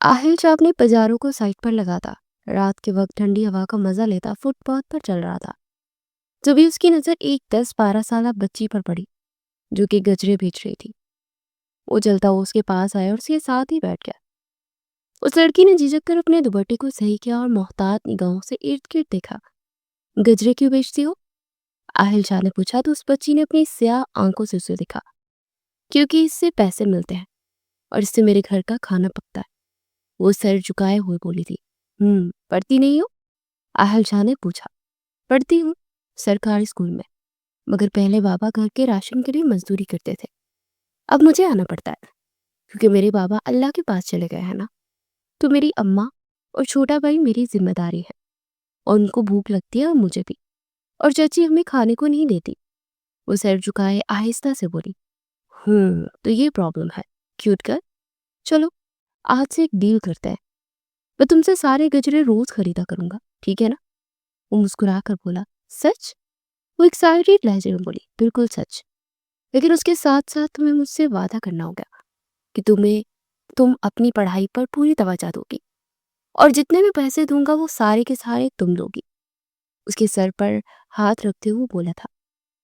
आहिल शाह अपने पजारों को साइड पर लगाता, रात के वक्त ठंडी हवा का मजा लेता फुटपाथ पर चल रहा था। तभी उसकी नजर एक 10-12 साल बच्ची पर पड़ी, जो कि गजरे बेच रही थी। वो चलता हुआ उसके पास आया और उसके साथ ही बैठ गया। उस लड़की ने झिझक कर अपने दुपट्टे को सही किया और मोहतात निगाहों से इर्द गिर्द देखा। गजरे क्यों बेचती हो? आहिल शाह ने पूछा तो उस बच्ची ने अपनी स्याह आंखों से उसे देखा। क्योंकि इससे पैसे मिलते हैं और इससे मेरे घर का खाना पकता है, वो सर झुकाए हुए बोली थी। पढ़ती नहीं हो? आहिल शाह ने पूछा। पढ़ती हूँ, सरकारी स्कूल में, मगर पहले बाबा घर के राशन के लिए मजदूरी करते थे। अब मुझे आना पड़ता है क्योंकि मेरे बाबा अल्लाह के पास चले गए हैं ना। तो मेरी अम्मा और छोटा भाई मेरी जिम्मेदारी है और उनको भूख लगती है और मुझे भी। और चाची हमें खाने को नहीं देती। वो सर झुकाए आहिस्ता से बोली। तो ये प्रॉब्लम है। क्यूट कर, चलो आज से एक डील करते हैं। मैं तुमसे सारे गजरे रोज खरीदा करूंगा, ठीक है ना? वो मुस्कुरा कर बोला। सच? वो एक्साइटेड लहजे में बोली। बिल्कुल सच। लेकिन उसके साथ साथ तुम्हें मुझसे वादा करना होगा कि तुम अपनी पढ़ाई पर पूरी तवज्जो दोगी और जितने भी पैसे दूंगा वो सारे के सारे तुम लोगी। उसके सर पर हाथ रखते हुए बोला था।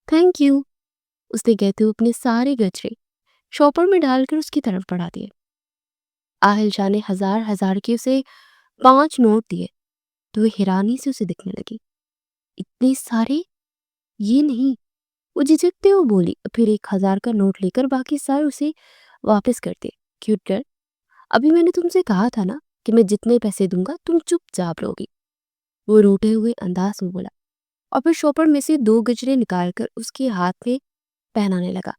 Thank you. उसने कहते हुए अपने सारे गजरे शॉपर में डालकर उसकी तरफ बढ़ा दिए। आहिल शाह ने हजार हजार के उसे 5 नोट दिए तो वह हैरानी से उसे दिखने लगी। इतने सारे? ये नहीं, वो झिझकते हुए बोली। फिर 1,000 का नोट लेकर बाकी सारे उसे वापस कर दिए। क्यूट गर्ल, अभी मैंने तुमसे कहा था ना कि मैं जितने पैसे दूंगा तुम चुपचाप लोगी। वो रोते हुए अंदाज में बोला और फिर शॉपर में से 2 गजरे निकालकर उसके हाथ में पहनाने लगा।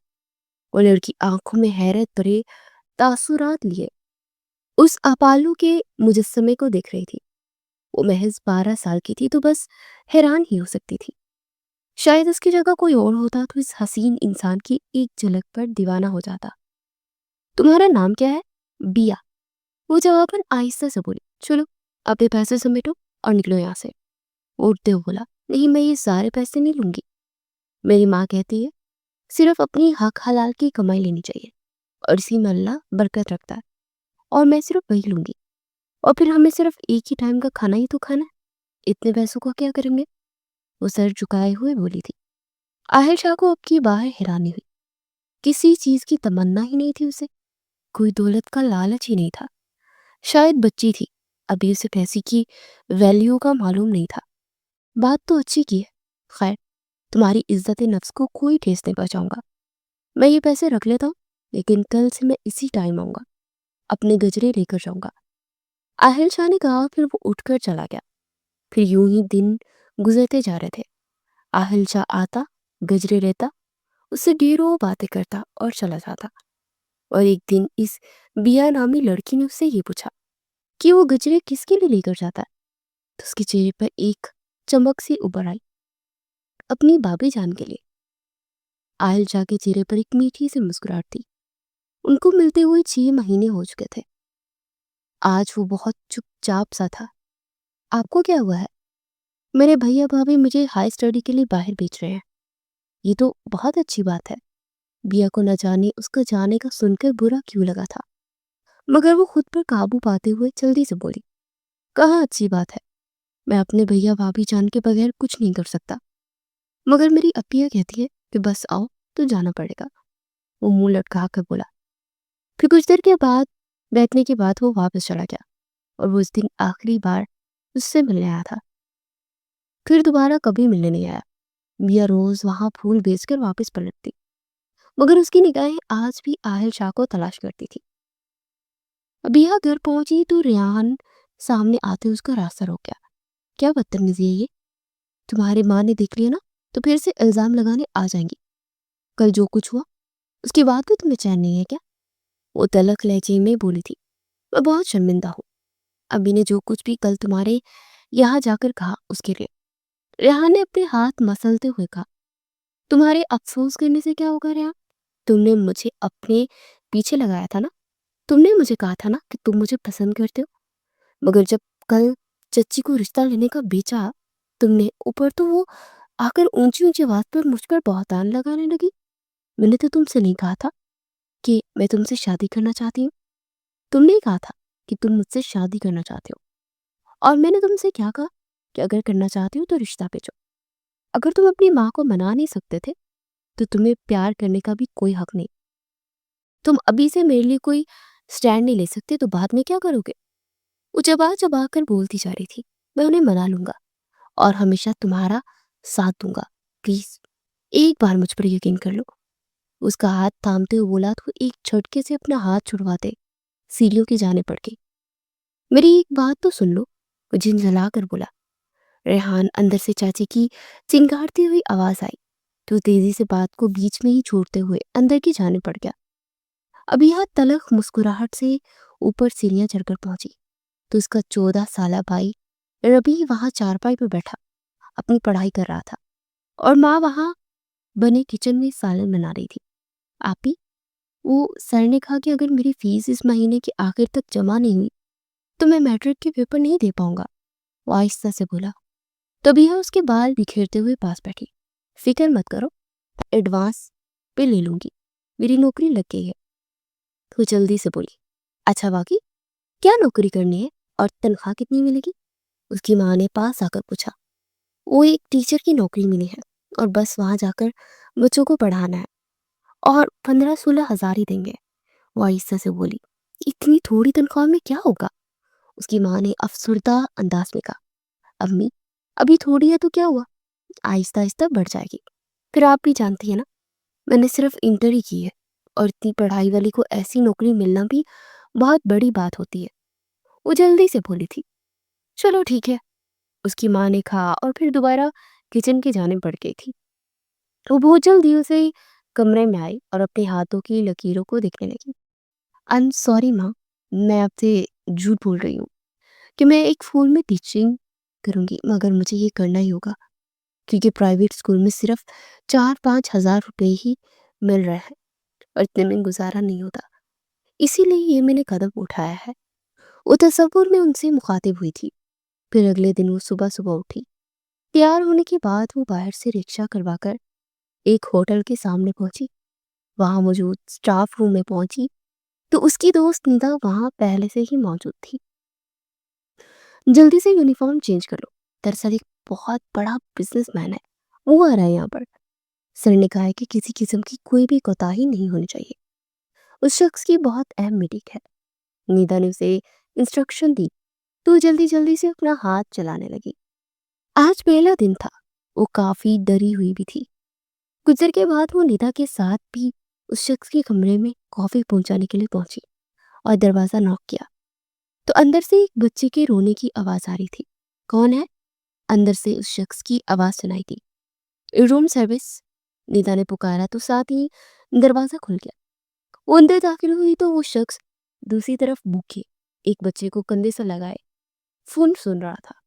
वो लड़की आंखों में हैरत भरे तासुरात लिए उस अपालू के मुजस्समे को देख रही थी। वो महज 12 साल की थी तो बस हैरान ही हो सकती थी। शायद उसकी जगह कोई और होता तो इस हसीन इंसान की एक झलक पर दीवाना हो जाता। तुम्हारा नाम क्या है? बिया। वो जवाबन आहिस्ता से बोली। चलो अपने पैसे समेटो और निकलो यहाँ से। वो उठते हुए बोला। नहीं, मैं ये सारे पैसे नहीं लूंगी। मेरी माँ कहती है सिर्फ अपनी हक हलाल की कमाई लेनी चाहिए और इसी में अल्लाह बरकत रखता है, और मैं सिर्फ वही लूंगी। और फिर हमें सिर्फ एक ही टाइम का खाना ही तो खाना है। इतने पैसों का क्या करेंगे? वो सर झुकाए हुए बोली थी। आहिर शाह को अब की बाहर हैरानी हुई। किसी चीज की तमन्ना ही नहीं थी उसे, कोई दौलत का लालच ही नहीं था। शायद बच्ची थी, अभी उसे पैसे की वैल्यू का मालूम नहीं था। बात तो अच्छी की है। खैर, तुम्हारी इज्जत नफ्स को कोई ठेस नहीं पहुंचाऊंगा। मैं ये पैसे रख लेता हूँ, लेकिन कल से मैं इसी टाइम आऊंगा, अपने गजरे लेकर जाऊंगा। आहिल शाह ने कहा, फिर वो उठकर चला गया। फिर यूं ही दिन गुजरते जा रहे थे। आहिल शाह आता, गजरे लेता, उससे ढेरों बातें करता और चला जाता। और एक दिन इस बिया नामी लड़की ने उससे ये पूछा कि वो गजरे किसके लिए लेकर जाता है। तो उसके चेहरे पर एक चमक सी उभर आई। अपनी भाभी जान के लिए। आहिल शाह के चेहरे पर एक मीठी सी मुस्कुराहट थी। उनको मिलते हुए 6 महीने हो चुके थे। आज वो बहुत चुपचाप सा था। आपको क्या हुआ है? मेरे भैया भाभी मुझे हाई स्टडी के लिए बाहर भेज रहे हैं। ये तो बहुत अच्छी बात है। बिया को न जाने उसका जाने का सुनकर बुरा क्यों लगा था, मगर वो खुद पर काबू पाते हुए जल्दी से बोली। कहाँ अच्छी बात है? मैं अपने भैया भाभी जान के बगैर कुछ नहीं कर सकता, मगर मेरी अप्पिया कहती है कि बस आओ तो जाना पड़ेगा। वो मुंह लटका कर बोला। फिर कुछ देर के बाद बैठने के बाद वो वापस चला गया और वो उस दिन आखिरी बार उससे मिलने आया था। फिर दोबारा कभी मिलने नहीं आया। मिया रोज वहां फूल बेचकर वापस पलटती, मगर उसकी निगाहें आज भी आहिल शाह को तलाश करती थी। बिया घर पहुंची तो रेहान सामने आते उसका रास्ता रोक गया। क्या बदतमीजी है ये? तुम्हारी माँ ने देख लिया ना तो फिर से इल्जाम लगाने आ जाएंगी। कल जो कुछ हुआ उसके बाद भी तुम्हें चैन नहीं है क्या? वो तलख लहजे में बोली थी। मैं बहुत शर्मिंदा हूँ। अभी ने जो कुछ भी कल तुम्हारे यहाँ जाकर कहा उसके लिए। रेहान ने अपने हाथ मसलते हुए कहा। तुम्हारे अफसोस करने से क्या होगा रेहान? तुमने मुझे अपने पीछे लगाया था ना। तुमने मुझे कहा था ना कि तुम मुझे पसंद करते हो, मगर जब कल चच्ची को रिश्ता लेने का बेचा तुमने, ऊपर तो वो आकर ऊंची ऊंची आवाज पर मुझ पर बहतान लगाने लगी। मैंने तो तुमसे नहीं कहा था कि मैं तुमसे शादी करना चाहती हूँ। तुमने ही कहा था कि तुम मुझसे शादी करना चाहते हो, और मैंने तुमसे क्या कहा कि अगर करना चाहते हो तो रिश्ता भेजो। अगर तुम अपनी माँ को मना नहीं सकते थे तो तुम्हें प्यार करने का भी कोई हक नहीं। तुम अभी से मेरे लिए कोई स्टैंड नहीं ले सकते तो बाद में क्या करोगे? वो चबा चबा कर बोलती जा रही थी। मैं उन्हें मना लूंगा और हमेशा तुम्हारा साथ दूंगा। प्लीज एक बार मुझ पर यकीन कर लो। उसका हाथ थामते हुए बोला तो एक झटके से अपना हाथ छुड़वाते सीढ़ियों की जाने पड़ गई। मेरी एक बात तो सुन लो, वो झिंझला कर बोला। रेहान अंदर से चाची की चिंगारती हुई आवाज आई तो तेजी से बात को बीच में ही छोड़ते हुए अंदर की जाने पड़ गया। अभी यह तलख मुस्कुराहट से ऊपर सीढ़ियां चढ़कर पहुंची तो उसका 14 साला भाई रवि वहां चारपाई पर बैठा अपनी पढ़ाई कर रहा था, और माँ वहां बने किचन में सालन बना रही थी। आपी, वो सर ने कहा कि अगर मेरी फीस इस महीने के आखिर तक जमा नहीं हुई तो मैं मैट्रिक के पेपर नहीं दे पाऊंगा, वो आहिस्ता से बोला। तभी यह उसके बाल बिखेरते हुए पास बैठी। फिक्र मत करो, एडवांस पे ले लूंगी, मेरी नौकरी लग गई है। वो जल्दी से बोली। अच्छा बाकी क्या नौकरी करनी है और तनख्वाह कितनी मिलेगी? उसकी माँ ने पास आकर पूछा। वो एक टीचर की नौकरी मिली है और बस वहां जाकर बच्चों को पढ़ाना है, और 15-16 हजार ही देंगे, वो आहिस्ता से बोली। इतनी थोड़ी तनख्वाह में क्या होगा? उसकी माँ ने अफसुर्दा अंदाज में कहा। अम्मी, अभी थोड़ी है तो क्या हुआ, आहिस्ता आहिस्ता बढ़ जाएगी। फिर आप भी जानती है ना, मैंने सिर्फ इंटर ही की है, और इतनी पढ़ाई वाली को ऐसी नौकरी मिलना भी बहुत बड़ी बात होती है, वो जल्दी से बोली थी। चलो ठीक है, उसकी माँ ने कहा और फिर दोबारा किचन की जाने बढ़ गई थी। वो बहुत जल्दी उसे कमरे में आई और अपने हाथों की लकीरों को देखने लगी। आई एम सॉरी माँ, मैं आपसे झूठ बोल रही हूँ कि मैं एक स्कूल में टीचिंग करूँगी, मगर मुझे ये करना ही होगा क्योंकि प्राइवेट स्कूल में सिर्फ 4-5 हजार रुपये ही मिल रहे हैं और इतने में गुजारा नहीं होता। इसीलिए ये मैंने कदम उठाया है। वो तसव्वुर में उनसे मुखातिब हुई थी। फिर अगले दिन वो सुबह सुबह उठी। तैयार होने के बाद वो बाहर से रिक्शा करवाकर एक होटल के सामने पहुंची। वहां मौजूद स्टाफ रूम में पहुंची तो उसकी दोस्त निदा वहां पहले से ही मौजूद थी। जल्दी से यूनिफॉर्म चेंज कर लो, दरअसल एक बहुत बड़ा बिजनेसमैन है, वो आ रहा है यहाँ पर। सर ने कहा है कि किसी किस्म की कोई भी कोताही नहीं होनी चाहिए। उस शख्स की बहुत अहम मीटिंग है। निदा ने उसे इंस्ट्रक्शन दी तो जल्दी जल्दी से अपना हाथ चलाने लगी। आज पहला दिन था। वो काफी डरी हुई भी थी। कुछ देर के बाद वो निदा के साथ भी उस शख्स के कमरे में कॉफी पहुंचाने के लिए पहुंची और दरवाजा नॉक किया तो अंदर से एक बच्चे के रोने की आवाज आ रही थी। कौन है? अंदर से उस शख्स की आवाज सुनाई दी। रूम सर्विस, निदा ने पुकारा तो साथ ही दरवाजा खुल गया। वो अंदर दाखिल हुई तो वो शख्स दूसरी तरफ भूखे एक बच्चे को कंधे से लगाए फोन सुन रहा था।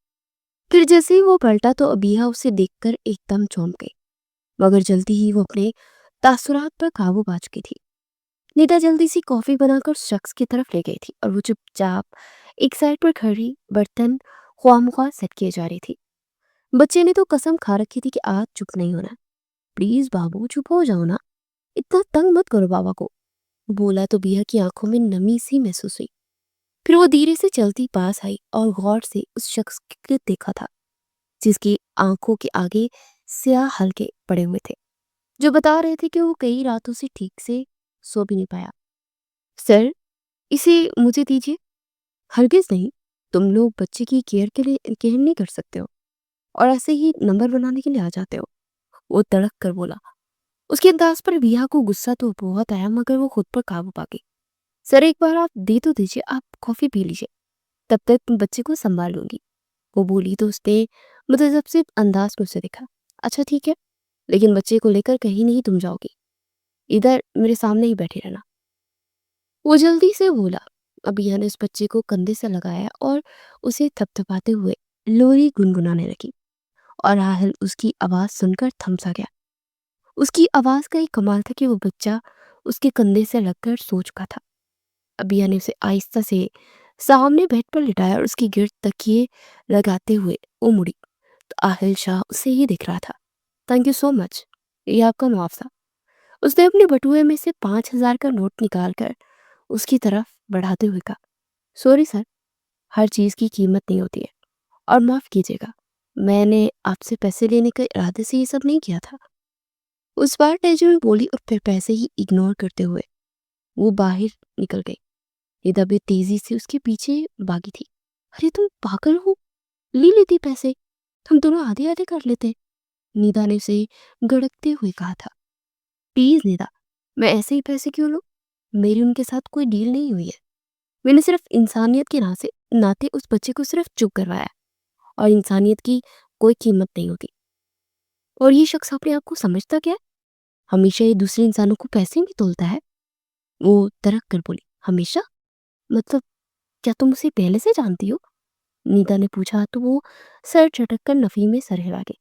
फिर जैसे ही वो पलटा तो अबिया उसे देखकर एकदम चौंक गई, मगर जल्दी ही वो अपने तासुरात पर काबू पा चुकी थी। निदा जल्दी सी कॉफी बनाकर उस शख्स की तरफ ले गई थी और वो चुपचाप एक साइड पर खड़ी बर्तन ख्वामख्वाह सेट किए जा रही थी। बच्चे ने तो कसम खा रखी थी कि आज चुप नहीं होना। प्लीज बाबू चुप हो जाओ ना, इतना तंग मत करो बाबा को, बोला तो बिया की आंखों में नमी सी महसूस हुई। फिर वो धीरे से चलती पास आई और गौर से उस शख्स को देखा था जिसकी आंखों के आगे स्याह हल्के पड़े हुए थे, जो बता रहे थे कि वो कई रातों से ठीक से सो भी नहीं पाया। सर, इसे मुझे दीजिए। हरगिज नहीं, तुम लोग बच्चे की केयर नहीं कर सकते हो और ऐसे ही नंबर बनाने के लिए आ जाते हो, वो तड़क कर बोला। उसके अंदाज पर बिया को गुस्सा तो बहुत आया, मगर वो खुद पर काबू पा गई। सर एक बार आप दे तो दीजिए, आप कॉफी पी लीजिए, तब तक तुम बच्चे को संभाल लूंगी, वो बोली तो उसने मुतजब से अंदाज में उसे देखा। अच्छा ठीक है, लेकिन बच्चे को लेकर कहीं नहीं तुम जाओगी, इधर मेरे सामने ही बैठे रहना, वो जल्दी से बोला। अबिया ने उस बच्चे को कंधे से लगाया और उसे थपथपाते हुए लोरी गुनगुनाने लगी, और राहल उसकी आवाज सुनकर थमसा गया। उसकी आवाज का एक कमाल था कि वो बच्चा उसके कंधे से लगकर सो चुका था। अबिया ने उसे आहिस्ता से सामने बेड पर लिटाया और उसकी गिर्द तकिए लगाते हुए वो मुड़ी तो आहिल शाह उसे ही दिख रहा था। थैंक यू सो मच, ये आपका मुआवजा, उसने अपने बटुए में से 5 हजार का नोट निकाल कर उसकी तरफ बढ़ाते हुए कहा। सॉरी सर, हर चीज़ की कीमत नहीं होती है, और माफ़ कीजिएगा, मैंने आपसे पैसे लेने के इरादे से ये सब नहीं किया था। उस बार तेजु बोली और फिर पैसे ही इग्नोर करते हुए वो बाहर निकल गई। निदा भी तेजी से उसके पीछे भागी थी। अरे तुम पागल हो, ले लेती पैसे, हम दोनों आधे आधे कर लेते, निदा ने उसे गड़कते हुए कहा था। प्लीज निदा, मैं ऐसे ही पैसे क्यों लूं? मेरी उनके साथ कोई डील नहीं हुई है। मैंने सिर्फ इंसानियत के नाते उस बच्चे को सिर्फ चुप करवाया, और इंसानियत की कोई कीमत नहीं होती। और ये शख्स अपने आप को समझता क्या है? हमेशा ये दूसरे इंसानों को पैसे में तोलता है। वो तरक कर बोली, हमेशा? मतलब क्या तुम उसे पहले से जानती हो? नीता ने पूछा तो वो सर झटक कर नफी में सर हिला गई।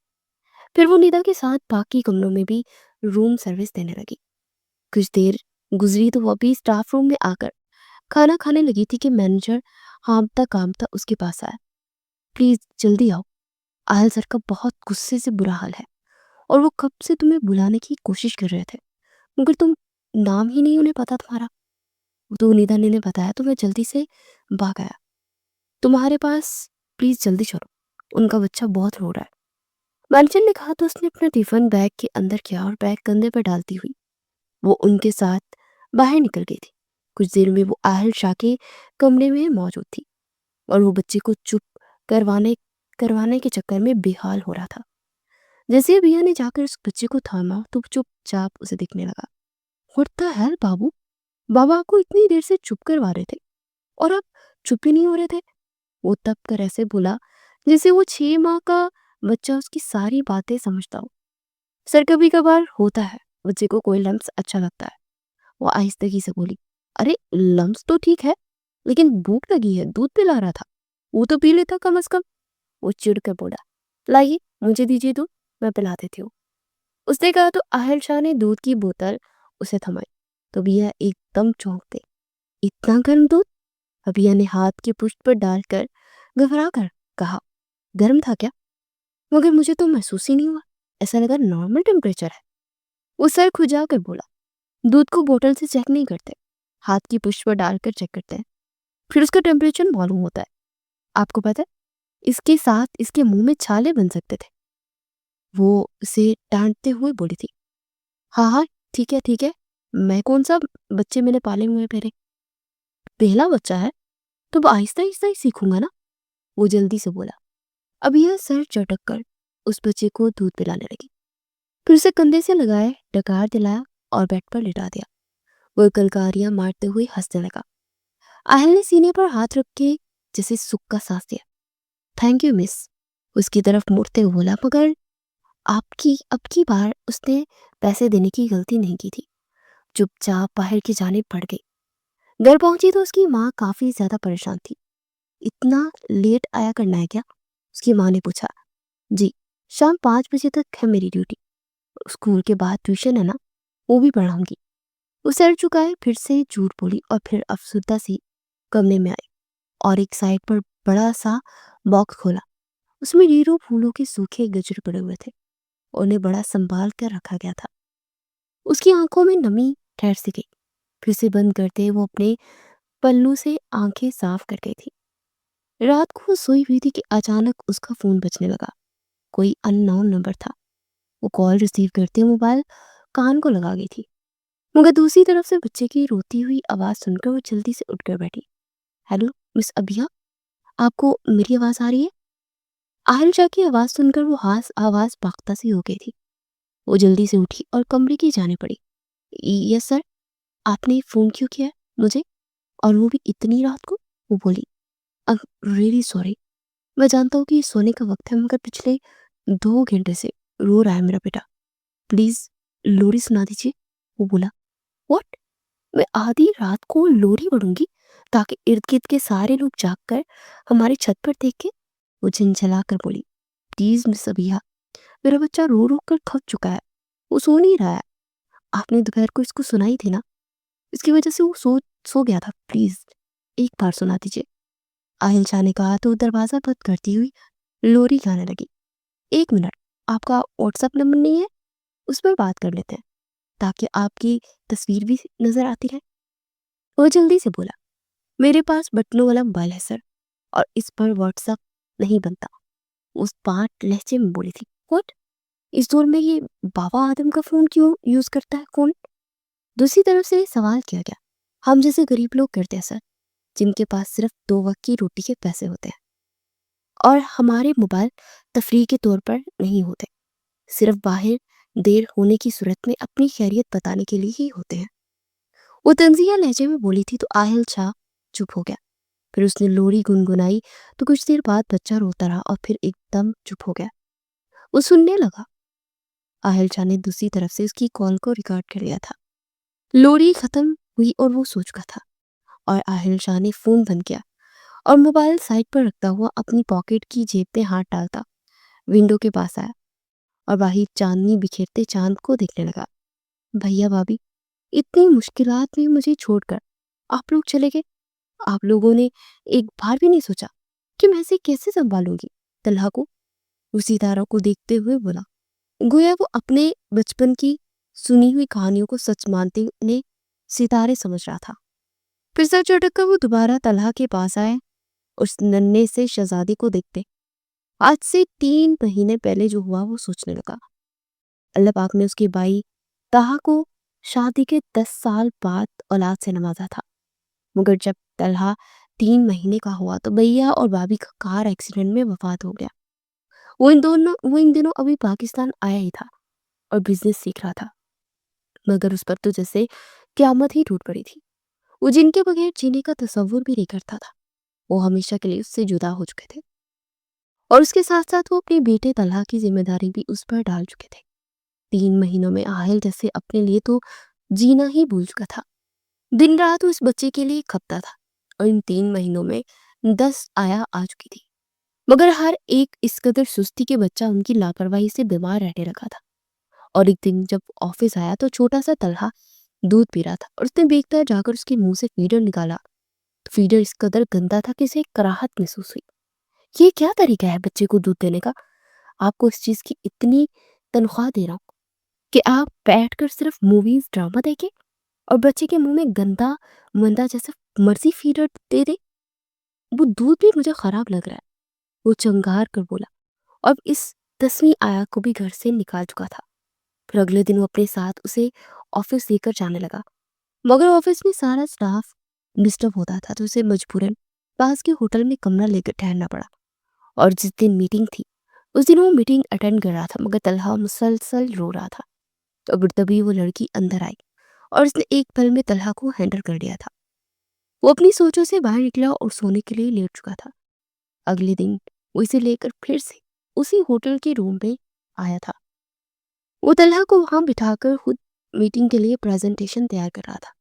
फिर वो नीता के साथ बाकी कमरों में भी रूम सर्विस देने लगी। कुछ देर गुजरी तो वो अभी स्टाफ रूम में आकर खाना खाने लगी थी कि मैनेजर हामता कामता उसके पास आया। प्लीज जल्दी आओ, आयल सर का बहुत गुस्से से बुरा हाल है, और वो कब से तुम्हें बुलाने की कोशिश कर रहे थे, मगर तुम नाम ही नहीं उन्हें पता तुम्हारा। तो नीता ने बताया तो मैं जल्दी से भाग आया तुम्हारे पास। प्लीज जल्दी चलो, उनका बच्चा बहुत रो रहा है। मैनेजर ने कहा तो उसने अपना टिफिन बैग के अंदर किया और बैग कंधे पर डालती हुई वो उनके साथ बाहर निकल गई थी। कुछ देर में वो आहल शाह के कमरे में मौजूद थी, और वो बच्चे को चुप करवाने करवाने के चक्कर में बेहाल हो रहा था। जैसे ही भैया ने जाकर उस बच्चे को थामा तो वो चुपचाप उसे देखने लगा। व्हाट द हेल बाबू, बाबा आपको इतनी देर से चुप करवा रहे थे और आप चुप ही नहीं हो रहे थे। वो तब कर ऐसे बोला जैसे वो 6 माह का बच्चा उसकी सारी बातें समझता हो। सर कभी कभार होता है, बच्चे को कोई लम्स अच्छा लगता है। वो आहिस्तगी से बोली, अरे लम्स तो ठीक है, लेकिन भूख लगी है, दूध पिला रहा था, वो तो पी लेता कम से कम। वो चिढ़ कर बोला, लाइए मुझे दीजिए दूध, मैं पिला देती हूँ। उसने कहा तो आहल शाह ने दूध की बोतल उसे थमाई। तो भैया एकदम चौंक गए। इतना गर्म दूध? अभिया ने हाथ की पुष्ट पर डालकर घबरा कर कहा, गर्म था क्या? मगर मुझे तो महसूस ही नहीं हुआ, ऐसा लगा नॉर्मल टेम्परेचर है। वो सर खुजा कर बोला, दूध को बोतल से चेक नहीं करते, हाथ की पुष्ट पर डालकर चेक करते हैं, फिर उसका टेम्परेचर मालूम होता है। आपको पता है, इसके साथ इसके मुंह में छाले बन सकते थे। वो उसे डांटते हुए बोली थी, हाँ हाँ ठीक है ठीक है, मैं कौन सा बच्चे मैंने पाले हुए हैं मेरे, पहला बच्चा है तो आहिस्ता आहिस्ता ही सीखूंगा ना। वो जल्दी से बोला। अब यह सर चटक कर उस बच्चे को दूध पिलाने लगी, फिर उसे कंधे से लगाए, डकार दिलाया और बेड पर लिटा दिया। वो कलकारियां मारते हुए हंसने लगा। आहल ने सीने पर हाथ रख के जैसे सुख का सांस दिया। थैंक यू मिस, उसकी तरफ मुड़ते हुए बोला, मगर आपकी अब की बार उसने पैसे देने की गलती नहीं की थी। चुपचाप बाहर की जाने पड़ गई। घर पहुंची तो उसकी माँ काफी ज्यादा परेशान थी। इतना लेट आया करना है क्या? उसकी माँ ने पूछा। जी, शाम 5 बजे तक है मेरी ड्यूटी, स्कूल के बाद ट्यूशन है ना, वो भी पढ़ाऊंगी। वो सर झुकाए फिर से झूठ बोली और फिर अफसुर्दा सी कमरे में आई और एक साइड पर बड़ा सा बॉक्स खोला। उसमें ढेरों फूलों के सूखे गजरे पड़े हुए थे। उन्हें बड़ा संभाल कर रखा गया था। उसकी आंखों में नमी ठहर सी गई। फिर से बंद करते वो अपने पल्लू से आंखें साफ कर गई थी। रात को वो सोई हुई थी कि अचानक उसका फोन बजने लगा। कोई अननोन नंबर था। वो कॉल रिसीव करते मोबाइल कान को लगा गई थी, मगर दूसरी तरफ से बच्चे की रोती हुई आवाज सुनकर वो जल्दी से उठकर बैठी। हेलो मिस अभिया, आपको मेरी आवाज आ रही है? आहल शाह की आवाज सुनकर वो हास आवाज बाख्ता सी हो गई थी। वो जल्दी से उठी और कमरे की जाने पड़ी। यस सर, आपने फोन क्यों किया है मुझे, और वो भी इतनी रात को? वो बोली, आई रियली सॉरी, मैं जानता हूँ कि सोने का वक्त है, मगर पिछले 2 घंटे से रो रहा है मेरा बेटा, प्लीज लोरी सुना दीजिए। वो बोला, व्हाट? मैं आधी रात को लोरी पढ़ूंगी ताकि इर्द गिर्द के सारे लोग जागकर हमारी छत पर देख के? वो झंझला कर बोली, प्लीज मिस अबिया, मेरा बच्चा रो रो कर थक चुका है, वो सो नहीं रहा है। आपने दोपहर को इसको सुनाई थी ना, इसकी वजह से वो सो गया था, प्लीज एक बार सुना दीजिए। आहिल शाह ने कहा तो दरवाजा बंद करती हुई लोरी गाने लगी। 1 मिनट, आपका व्हाट्सएप नंबर नहीं है? उस पर बात कर लेते हैं ताकि आपकी तस्वीर भी नजर आती रहे। वो जल्दी से बोला। मेरे पास बटनों वाला मोबाइल है सर, और इस पर व्हाट्सएप नहीं बनता। उस पार्ट लहजे में बोली थी। व्हाट? इस दौर में ये बाबा आदम का फोन क्यों यूज करता है कौन? दूसरी तरफ से सवाल किया गया। हम जैसे गरीब लोग करते हैं सर, जिनके पास सिर्फ 2 वक्त की रोटी के पैसे होते हैं, और हमारे मोबाइल तफरीह के तौर पर नहीं होते, सिर्फ बाहर देर होने की सूरत में अपनी खैरियत बताने के लिए ही होते हैं। वो तंजिया लहजे में बोली थी तो आहिल शाह चुप हो गया। फिर उसने लोरी गुनगुनाई तो कुछ देर बाद बच्चा रोता रहा और फिर एकदम चुप हो गया। वो सुनने लगा। आहिल शाह ने दूसरी तरफ से उसकी कॉल को रिकॉर्ड कर लिया था। लोरी खत्म हुई और वो सो चुका था, और आहिल शाह ने फोन बंद किया और मोबाइल साइड पर रखता हुआ अपनी पॉकेट की जेब में हाथ डालता विंडो के पास आया और बाहर चांदनी बिखेरते चांद को देखने लगा। भैया भाभी, इतनी मुश्किलात में मुझे छोड़कर आप लोग चले गए। आप लोगों ने एक बार भी नहीं सोचा कि मैं इसे कैसे संभालूंगी तलहा को। वो सितारों को देखते हुए बोला, गोया वो अपने बचपन की सुनी हुई कहानियों को सच मानते ने सितारे समझ रहा था। फिर सर चटक कर वो दोबारा तलहा के पास आए। उस नन्हे से शहजादी को देखते आज से 3 महीने पहले जो हुआ वो सोचने लगा। अल्लाह पाक ने उसके भाई ताहा को शादी के 10 साल बाद औलाद से नवाजा था, मगर जब तलहा 3 महीने का हुआ तो भैया और भाभी का कार एक्सीडेंट में वफात हो गया। वो इन दिनों अभी पाकिस्तान आया ही था और बिजनेस सीख रहा था, मगर उस पर तो जैसे क्यामत ही टूट पड़ी थी। वो जिनके बगैर जीने का तसव्वुर भी नहीं करता था, वो हमेशा के लिए उससे जुदा हो चुके थे, और उसके साथ साथ वो अपने बेटे तलहा की जिम्मेदारी भी उस पर डाल चुके थे। 3 महीनों में आहिल जैसे अपने लिए तो जीना ही भूल चुका था। दिन रात उस बच्चे के लिए खपता था, और इन 3 महीनों में 10 आया आ चुकी थी, मगर हर एक इस कदर सुस्ती के बच्चा उनकी लापरवाही से बीमार रहने लगा था। और एक दिन जब ऑफिस आया तो छोटा सा तलहा दूध पी रहा था, और उसने बेखतर जाकर उसके मुंह से फीडर निकाला तो फीडर इस कदर गंदा था कि उसे एक कराहत महसूस हुई। ये क्या तरीका है बच्चे को दूध देने का? आपको इस चीज की इतनी तनख्वाह दे रहा हूं कि आप बैठकर सिर्फ मूवीज ड्रामा देखें और बच्चे के मुंह में गंदा मंदा जैसा मर्जी फीडर दे दे। वो दूध भी मुझे खराब लग रहा है, वो चंगार कर बोला। अब इस 10वीं आया को भी घर से निकाल चुका था। फिर अगले दिन वो अपने साथ उसे ऑफिस लेकर जाने लगा, मगर ऑफिस में सारा स्टाफ डिस्टर्ब होता था तो उसे मजबूरन पास के होटल में कमरा लेकर ठहरना पड़ा। और जिस दिन मीटिंग थी उस दिन वो मीटिंग अटेंड कर रहा था, मगर तलहा मुसलसल रो रहा था। तो फिर तभी वो लड़की अंदर आई और उसने एक पल में तलहा को हैंडल कर लिया था। वो अपनी सोचों से बाहर निकला और सोने के लिए लेट चुका था। अगले दिन वो इसे लेकर फिर से उसी होटल के रूम में आया था। वो तलहा को वहां बिठाकर खुद मीटिंग के लिए प्रेजेंटेशन तैयार कर रहा था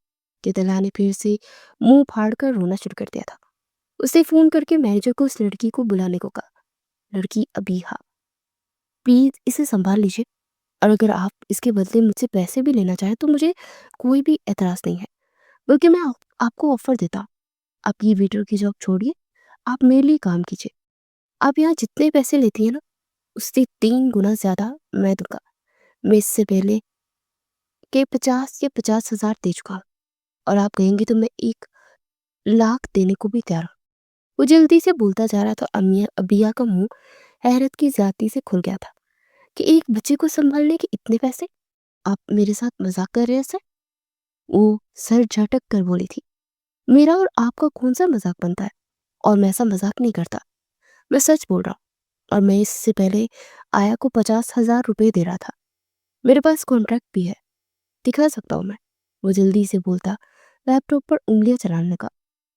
कि तलहा ने फिर से मुंह फाड़कर रोना शुरू कर दिया था। उसे फोन करके मैनेजर को उस लड़की को बुलाने को कहा। लड़की अबीहा, प्लीज इसे संभाल लीजिए, और अगर आप इसके बदले मुझसे पैसे भी लेना चाहें तो मुझे कोई भी एतराज नहीं है, बल्कि मैं आपको ऑफर देता हूं, आप ये वेटर की जॉब छोड़िए, आप मेरे लिए काम कीजिए। आप यहाँ जितने पैसे लेती हैं ना, उससे 3 गुना ज्यादा मैं दूंगा। मैं इससे पहले के 50 या 50 हजार दे चुका हूं, और आप कहेंगे तो मैं 1 लाख देने को भी तैयार हूं। वो जल्दी से बोलता जा रहा था। अमिया अबिया का मुंह हैरत की ज्यादती से खुल गया था कि एक बच्चे को संभालने के इतने पैसे? आप मेरे साथ मजाक कर रहे हैं सर? वो सर झटक कर बोली थी, मेरा और आपका कौन सा मजाक बनता है? और मैं ऐसा मजाक नहीं करता, मैं सच बोल रहा हूँ। और मैं इससे पहले आया को 50 हजार रुपये दे रहा था। मेरे पास कॉन्ट्रैक्ट भी है, दिखा सकता हूँ मैं। वो जल्दी से बोलता लैपटॉप पर उंगलियां चलाने लगा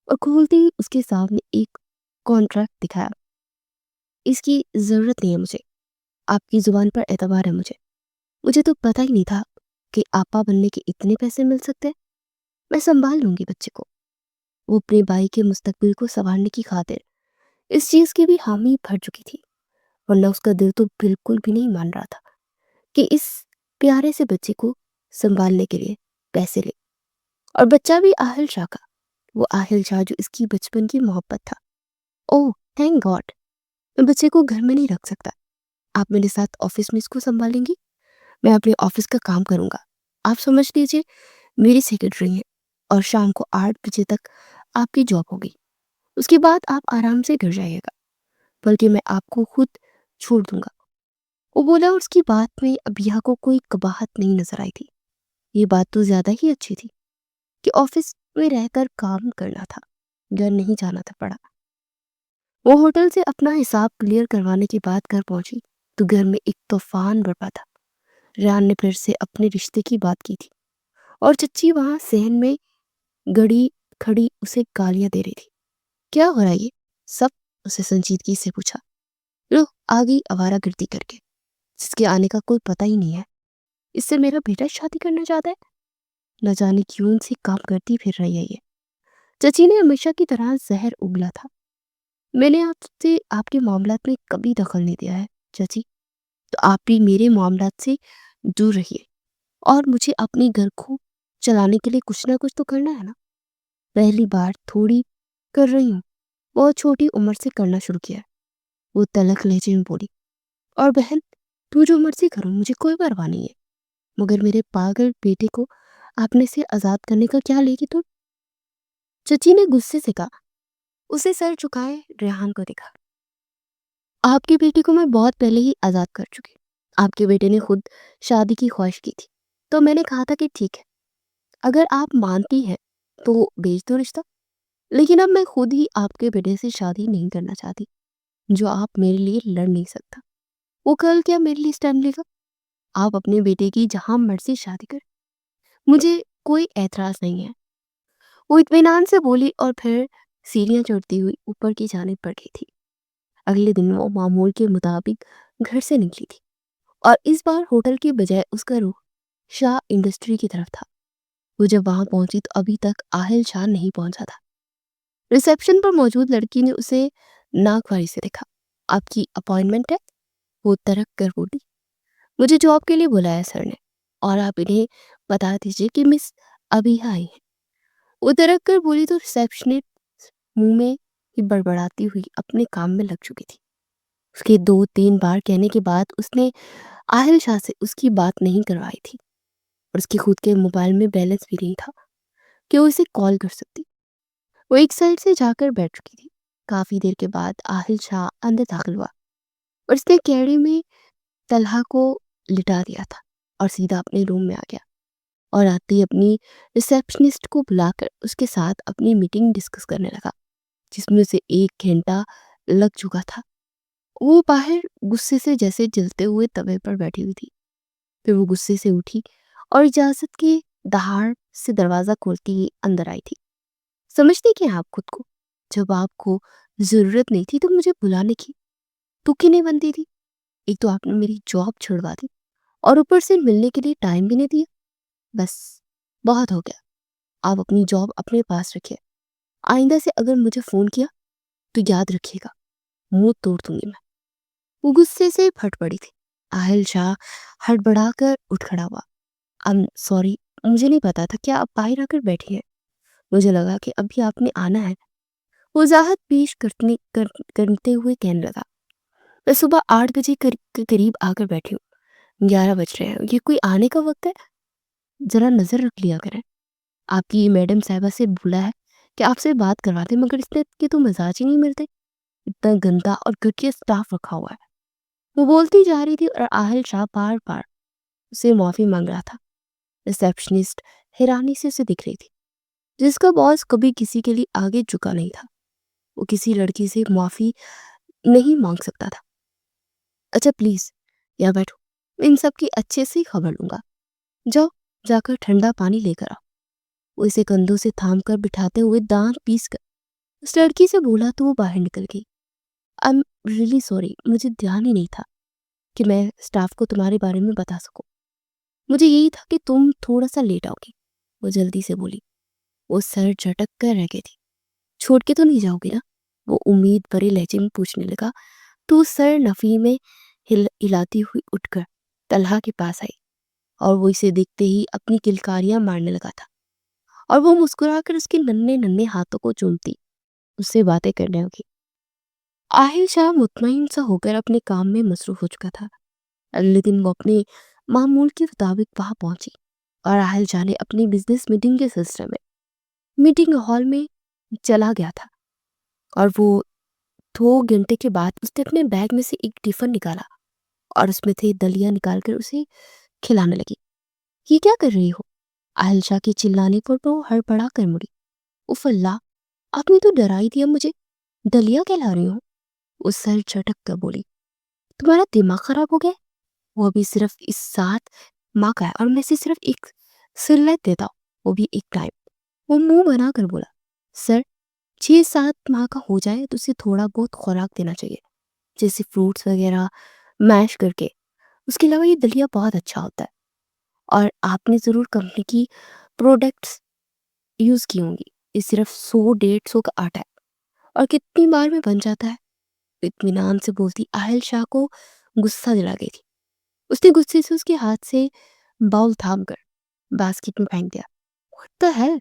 और खोलते ही उसके सामने एक कॉन्ट्रैक्ट दिखाया। इसकी जरूरत नहीं है मुझे, आपकी जुबान पर एतबार है मुझे। मुझे तो पता ही नहीं था कि आपा बनने के इतने पैसे मिल सकते हैं। मैं संभाल लूंगी बच्चे को। वो अपने भाई के मुस्तकबिल को संवारने की खातिर इस चीज की भी हामी भर चुकी थी, वरना उसका दिल तो बिल्कुल भी नहीं मान रहा था कि इस प्यारे से बच्चे को संभालने के लिए पैसे ले। और बच्चा भी आहिल शाह का, वो आहिल शाह जो इसकी बचपन की मोहब्बत था। Oh thank God. मैं बच्चे को घर में नहीं रख सकता, आप मेरे साथ ऑफिस में इसको संभालेंगी। मैं अपने ऑफिस का काम करूंगा, आप समझ लीजिए मेरी सेक्रेटरी है, और शाम को 8 बजे तक आपकी जॉब होगी, उसके बाद आप आराम से घर जाइएगा, बल्कि मैं आपको खुद छोड़ दूंगा। वो बोला और उसकी बात में अबिया को कोई कबाहत नहीं नजर आई थी। ये बात तो ज्यादा ही अच्छी थी कि ऑफिस में रहकर काम करना था, घर नहीं जाना था पड़ा। वो होटल से अपना हिसाब क्लियर करवाने की बात कर पहुंची तो घर में एक तूफान बरपा था। रेहान ने फिर से अपने रिश्ते की बात की थी और चच्ची वहां सहन में गड़ी खड़ी उसे गालियां दे रही थी। क्या हो रहा है ये सब? उसे संजीदगी से पूछा। लो, आ गई आवारागर्दी करके, जिसके आने का कोई पता ही नहीं है। इससे मेरा बेटा शादी करना चाहता है। न जाने क्यों से काम करती फिर रही है ये। चची ने हमेशा की तरह जहर उगला था। मैंने आपसे आपके मामलात में कभी दखल नहीं दिया है चची, तो आप भी मेरे मामलात से दूर रहिए। और मुझे अपने घर को चलाने के लिए कुछ ना कुछ तो करना है ना। पहली बार थोड़ी कर रही हूँ, बहुत छोटी उम्र से करना शुरू किया है। वो तलक लहजे में बोली। और बहन, तू जो मर्जी करो, मुझे कोई परवाह नहीं है, मगर मेरे पागल बेटे को आपने से आजाद करने का क्या लेगी तुम? चची ने गुस्से से कहा। उसे सर झुकाए रेहान को देखा। आपके बेटे को मैं बहुत पहले ही आजाद कर चुकी। आपके बेटे ने खुद शादी की ख्वाहिश की थी, तो मैंने कहा था कि ठीक है, अगर आप मानती हैं तो भेज दो रिश्ता। लेकिन अब मैं खुद ही आपके बेटे से शादी नहीं करना चाहती। जो आप मेरे लिए लड़ नहीं सकता, वो कल क्या मेरे लिए स्टैंड लेगा? आप अपने बेटे की जहां मर्जी शादी करें, मुझे कोई एतराज नहीं है। वो इत्मीनान से बोली और फिर सीढ़ियां चढ़ती हुई ऊपर की जाने बढ़ गई थी। अगले दिन वो मामूल के मुताबिक घर से निकली थी और इस बार होटल की बजाय उसका रुख शाह इंडस्ट्री की तरफ था। वो जब वहां पहुंची तो अभी तक आहिल शाह नहीं पहुंचा था। रिसेप्शन पर मौजूद लड़की ने उसे नागवारी से देखा। आपकी अपॉइंटमेंट है? वो तरक कर बोली। मुझे जॉब के लिए बुलाया सर ने, और आप इन्हें बता दीजिए कि मिस अभी आई है। वो तरक कर बोली तो रिसेप्शनिस्ट मुंह में ही बड़बड़ाती हुई अपने काम में लग चुकी थी। उसके 2-3 बार कहने के बाद उसने आहिल शाह से उसकी बात नहीं करवाई थी और उसके खुद के मोबाइल में बैलेंस भी नहीं था कि वो इसे कॉल कर सकती। वो एक साइड से जाकर बैठ चुकी थी। काफी देर के बाद आहिल शाह अंदर दाखिल हुआ और उसने कैरी में तलहा को लिटा दिया था और सीधा अपने रूम में आ गया और आते ही अपनी रिसेप्शनिस्ट को बुलाकर उसके साथ अपनी मीटिंग डिस्कस करने लगा, जिसमें उसे 1 घंटा लग चुका था। वो बाहर गुस्से से जैसे जलते हुए तवे पर बैठी हुई थी। फिर वो गुस्से से उठी और इजाजत के दहाड़ से दरवाजा खोलती ही अंदर आई थी। समझती क्या आप खुद को? जब आपको जरूरत नहीं थी तो मुझे बुलाने की तुकी नहीं बनती थी। एक तो आपने मेरी जॉब छुड़वा दी और ऊपर से मिलने के लिए टाइम भी नहीं दिया। बस, बहुत हो गया। आप अपनी जॉब अपने पास रखिए। आइंदा से अगर मुझे फोन किया तो याद रखिएगा, मुंह तोड़ दूंगी मैं। वो गुस्से से फट पड़ी थी। आहिल शाह हड़बड़ाकर उठ खड़ा हुआ। आई एम सॉरी, मुझे नहीं पता था कि आप बाहर आकर बैठी हैं। मुझे लगा कि अभी आपने आना है। वजाहत पेश करते हुए कहने लगा। मैं सुबह 8 बजे के करीब आकर बैठी हूँ। 11 बज रहे हैं, ये कोई आने का वक्त है? जरा नजर रख लिया करें। आपकी मैडम साहिबा से बोला है कि आपसे बात करवा दे, मगर इसने के तो मिजाज ही नहीं मिलते। इतना गंदा और घटिया स्टाफ रखा हुआ है। वो बोलती जा रही थी और आहिल शाह बार बार उसे माफी मांग रहा था। रिसेप्शनिस्ट हैरानी से उसे दिख रही थी। जिसका बॉस कभी किसी के लिए आगे झुका नहीं था, वो किसी लड़की से माफी नहीं मांग सकता था। अच्छा प्लीज, यहाँ बैठो, मैं इन सब की अच्छे से ही खबर लूंगा। जाओ, जाकर ठंडा पानी लेकर आओ। वो इसे कंधों से थाम कर बिठाते हुए दांत पीस कर उस लड़की से बोला तो वो बाहर निकल गई। आई एम रियली सॉरी, मुझे ध्यान ही नहीं था कि मैं स्टाफ को तुम्हारे बारे में बता सकूं। मुझे यही था कि तुम थोड़ा सा लेट आओगी। वो जल्दी से बोली। वो सर झटक कर रह गई थी। छोड़ के तो नहीं जाओगी ना? वो उम्मीद भरे लहजे में पूछने लगा। तो सर नफी में हिलाती हुई उठकर तलहा के पास आई और वो इसे देखते ही अपनी किलकारियां मारने लगा था और वो मुस्कुराकर उसके नन्हे नन्हे हाथों को चूमती उससे बातें करने लगी। आहिल शाह मुतमईन सा होकर अपने काम में मसरूफ हो चुका था। अगले दिन वो अपने मामूल के मुताबिक वहां पहुंची और आहिल शाह ने अपनी बिजनेस मीटिंग के सिलसिले में मीटिंग हॉल में चला गया था। और वो 2 घंटे के बाद उसने अपने बैग में से एक टिफिन निकाला और उसमें थे दलिया निकाल कर उसे खिलाने लगी। ये क्या कर रही हो? आयशा के चिल्लाने पर वो हड़बड़ा कर मुड़ी। उफ अल्लाह, आपने तो डरा ही दिया मुझे। दलिया खिला रही हो? वो सर झटक कर बोली। तुम्हारा दिमाग खराब हो गया है? वो अभी सिर्फ इस साथ माँ का है और मैं इसे सिर्फ एक सिरलेट देता हूँ, वो भी एक टाइम। वो मुंह बना कर बोला, सर 6-7 माह का हो जाए तो उसे थोड़ा बहुत खुराक देना चाहिए, जैसे फ्रूट्स वगैरह मैश करके। उसके अलावा ये दलिया बहुत अच्छा होता है। और आपने ज़रूर कंपनी की प्रोडक्ट्स यूज़ की होंगी। ये सिर्फ 100-150 का आटा है और कितनी बार में बन जाता है। इत्मीनान से बोलती आहिल शाह को गुस्सा दिला गई थी। उसने गुस्से से उसके हाथ से बाउल थाम कर बास्केट में फेंक दिया। व्हाट द हेल,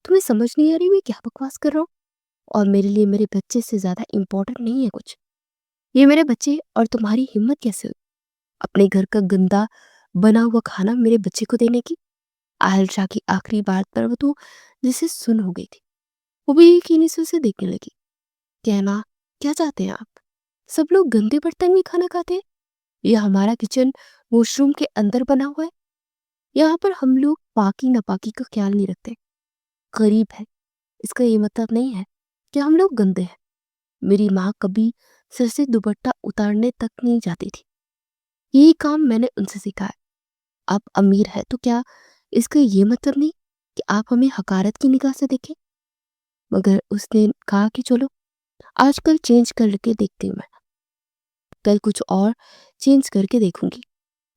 तुम्हें समझ नहीं आ रही मैं क्या बकवास कर रहा हूँ? और मेरे लिए मेरे बच्चे से ज़्यादा इम्पोर्टेंट नहीं है कुछ। ये मेरे बच्चे और तुम्हारी हिम्मत कैसे हुई अपने घर का गंदा बना हुआ खाना मेरे बच्चे को देने की? आहिल शाह की आखिरी बात पर वो तो जिसे सुन हो गई थी। वो भी यकीनी से उसे देखने लगी। कहना क्या चाहते हैं आप? सब लोग गंदे बर्तन में खाना खाते हैं? यह हमारा किचन वॉशरूम के अंदर बना हुआ है। यहाँ पर हम लोग पाकी नापाकी का ख्याल नहीं रखते। गरीब है, इसका ये मतलब नहीं है कि हम लोग गंदे हैं। मेरी माँ कभी सिर से दुपट्टा उतारने तक नहीं जाती थी। यही काम मैंने उनसे सीखा है। आप अमीर है तो क्या इसका ये मतलब नहीं कि आप हमें हकारत की निगाह से देखें? मगर उसने कहा कि चलो आजकल चेंज करके देखती हूँ मैं, कल कुछ और चेंज करके देखूंगी।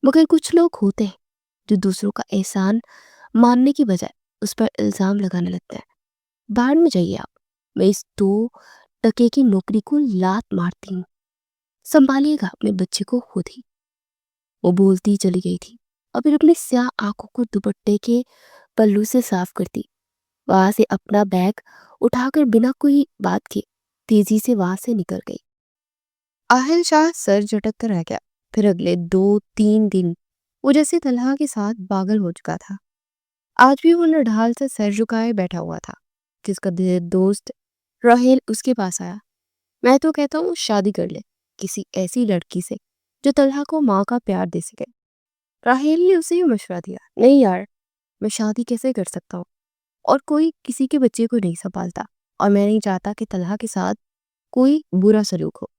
मगर कुछ लोग होते हैं जो दूसरों का एहसान मानने की बजाय उस पर इल्ज़ाम लगाने लगते हैं। बाहर में जाइए आप, मैं इस 2 टके की नौकरी को लात मारती हूँ। संभालिएगा अपने बच्चे को खुद ही। वो बोलती चली गई थी और फिर अपनी स्याह आंखों को दुपट्टे के पल्लू से साफ करती। वहां से अपना बैग उठाकर बिना कोई बात के तेजी से वहां से निकल गई। आहिल शाह सर झटक कर रह गया। फिर अगले 2-3 दिन वो जैसे तलहा के साथ पागल हो चुका था। आज भी वो नढाल से सर झुकाए बैठा हुआ था। जिसका दोस्त राहेल उसके पास आया। मैं तो कहता हूँ शादी कर ले किसी ऐसी लड़की से जो तलहा को माँ का प्यार दे सके। राहेल ने उसे ये मशवरा दिया। नहीं यार, मैं शादी कैसे कर सकता हूँ, और कोई किसी के बच्चे को नहीं संभालता, और मैं नहीं चाहता कि तलहा के साथ कोई बुरा सलूक हो।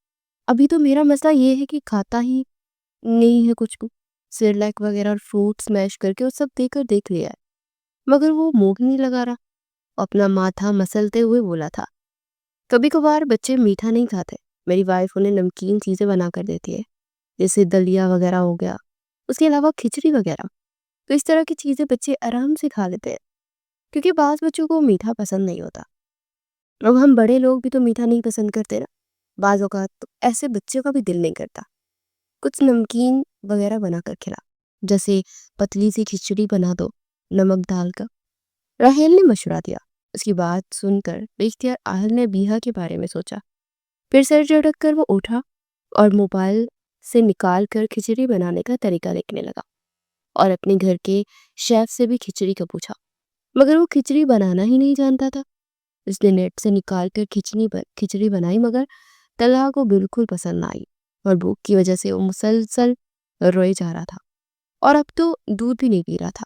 अभी तो मेरा मसला ये है कि खाता ही नहीं है कुछ भी। सिरलैक वगैरह और फ्रूट स्मैश करके वो सब देकर देख लिया है, मगर वो मुंह ही नहीं लगा रहा। अपना माथा मसलते हुए बोला था, कभी कभार बच्चे मीठा नहीं खाते, मेरी वाइफ उन्हें नमकीन चीज़ें बना कर देती है, जैसे दलिया वगैरह हो गया। उसके अलावा खिचड़ी वगैरह। तो इस तरह की चीज़ें बच्चे आराम से खा लेते हैं, क्योंकि बाज़ बच्चों को मीठा पसंद नहीं होता। अब हम बड़े लोग भी तो मीठा नहीं पसंद करते ना। बाज़ औक़ात तो ऐसे बच्चों का भी दिल नहीं करता। कुछ नमकीन वगैरह बना कर खिला, जैसे पतली सी खिचड़ी बना दो नमक डालकर। राहेल ने मशवरा दिया। उसकी बात सुनकर बेख्तियार आहिल ने बीहा के बारे में सोचा। फिर सर झटक कर वो उठा और मोबाइल से निकाल कर खिचड़ी बनाने का तरीका देखने लगा, और अपने घर के शेफ से भी खिचड़ी का पूछा। मगर वो खिचड़ी बनाना ही नहीं जानता था। उसने नेट से निकाल कर खिचड़ी बनाई, मगर तलहा को बिल्कुल पसंद ना आई, और भूख की वजह से वो मुसलसल रोए जा रहा था। और अब तो दूध भी नहीं पी रहा था,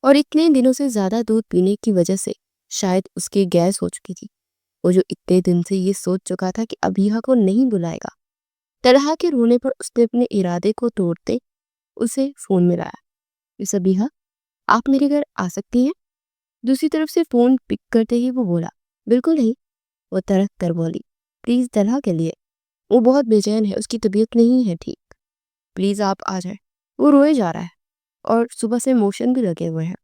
और इतने दिनों से ज़्यादा दूध पीने की वजह से शायद उसकी गैस हो चुकी थी। वो जो इतने दिन से ये सोच चुका था कि अबीहा को नहीं बुलाएगा। तलहा के रोने पर उसने अपने इरादे को तोड़ते उसे फ़ोन मिलाया। मिस अबीहा, आप मेरे घर आ सकती हैं? दूसरी तरफ से फ़ोन पिक करते ही वो बोला, बिल्कुल नहीं। वो तड़क कर बोली, प्लीज़ तलहा के लिए, वो बहुत बेचैन है, उसकी तबीयत नहीं है ठीक। प्लीज़ आप आ जाए, वो रोए जा रहा है और सुबह से मोशन भी लगे हुए हैं।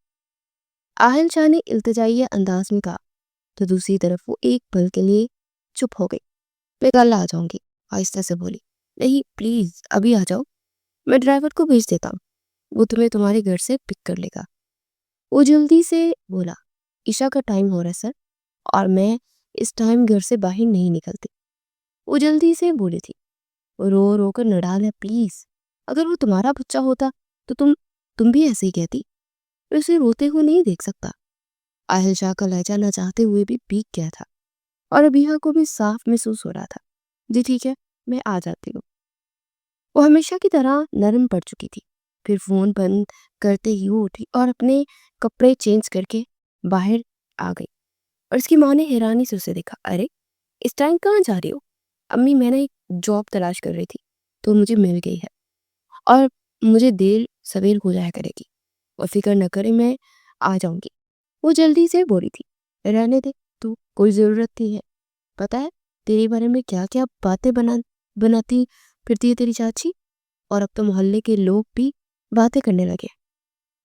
आहिल शाह ने इल्तिजाई अंदाज में कहा। तो दूसरी तरफ वो एक पल के लिए चुप हो गई। मैं कल आ जाऊंगी, आहिस्ता से बोली। नहीं प्लीज़ अभी आ जाओ, मैं ड्राइवर को भेज देता हूँ, वो तुम्हें तुम्हारे घर से पिक कर लेगा। वो जल्दी से बोला, ईशा का टाइम हो रहा है सर, और मैं इस टाइम घर से बाहर नहीं निकलती। वो जल्दी से बोली थी। वो रो रो कर नडाल है, प्लीज़ अगर वो तुम्हारा बच्चा होता तो तुम भी ऐसे ही कहती। मैं उसे रोते हुए नहीं देख सकता। আহিल शाह का लहजा न चाहते हुए भी भीग गया था और अबीहा को भी साफ महसूस हो रहा था। जी ठीक है, मैं आ जाती हूँ। वो हमेशा की तरह नरम पड़ चुकी थी। फिर फोन बंद करते ही वो उठी और अपने कपड़े चेंज करके बाहर आ गई और उसकी माँ ने हैरानी से उसे देखा। अरे, इस टाइम कहाँ जा रही हो? अम्मी, मैं ना एक जॉब तलाश कर रही थी तो मुझे मिल गई है और मुझे देर सवेर हो जाया करेगी और फिक्र न करे, मैं आ जाऊंगी। वो जल्दी से बोली थी। रहने दे, तू कोई ज़रूरत नहीं है। पता है तेरे बारे में क्या क्या बातें बनाती फिरती है तेरी चाची। और अब तो मोहल्ले के लोग भी बातें करने लगे।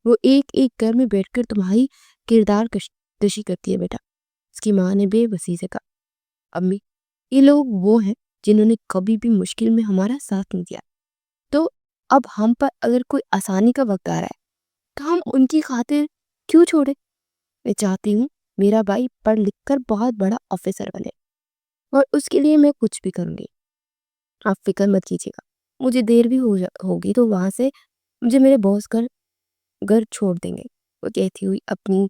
वो एक एक घर में बैठकर तुम्हारी किरदार कशी करती है बेटा। उसकी माँ ने बेबसी से कहा। अम्मी, ये लोग वो हैं जिन्होंने कभी भी मुश्किल में हमारा साथ नहीं दिया, तो अब हम पर अगर कोई आसानी का वक्त आ रहा है तो हम उनकी खातिर क्यों छोड़े। मैं चाहती हूँ मेरा भाई पढ़ लिख कर बहुत बड़ा ऑफिसर बने और उसके लिए मैं कुछ भी करूँगी। आप फिक्र मत कीजिएगा। मुझे देर भी होगी तो वहाँ से मुझे मेरे बॉस घर छोड़ देंगे। वो कहती हुई अपनी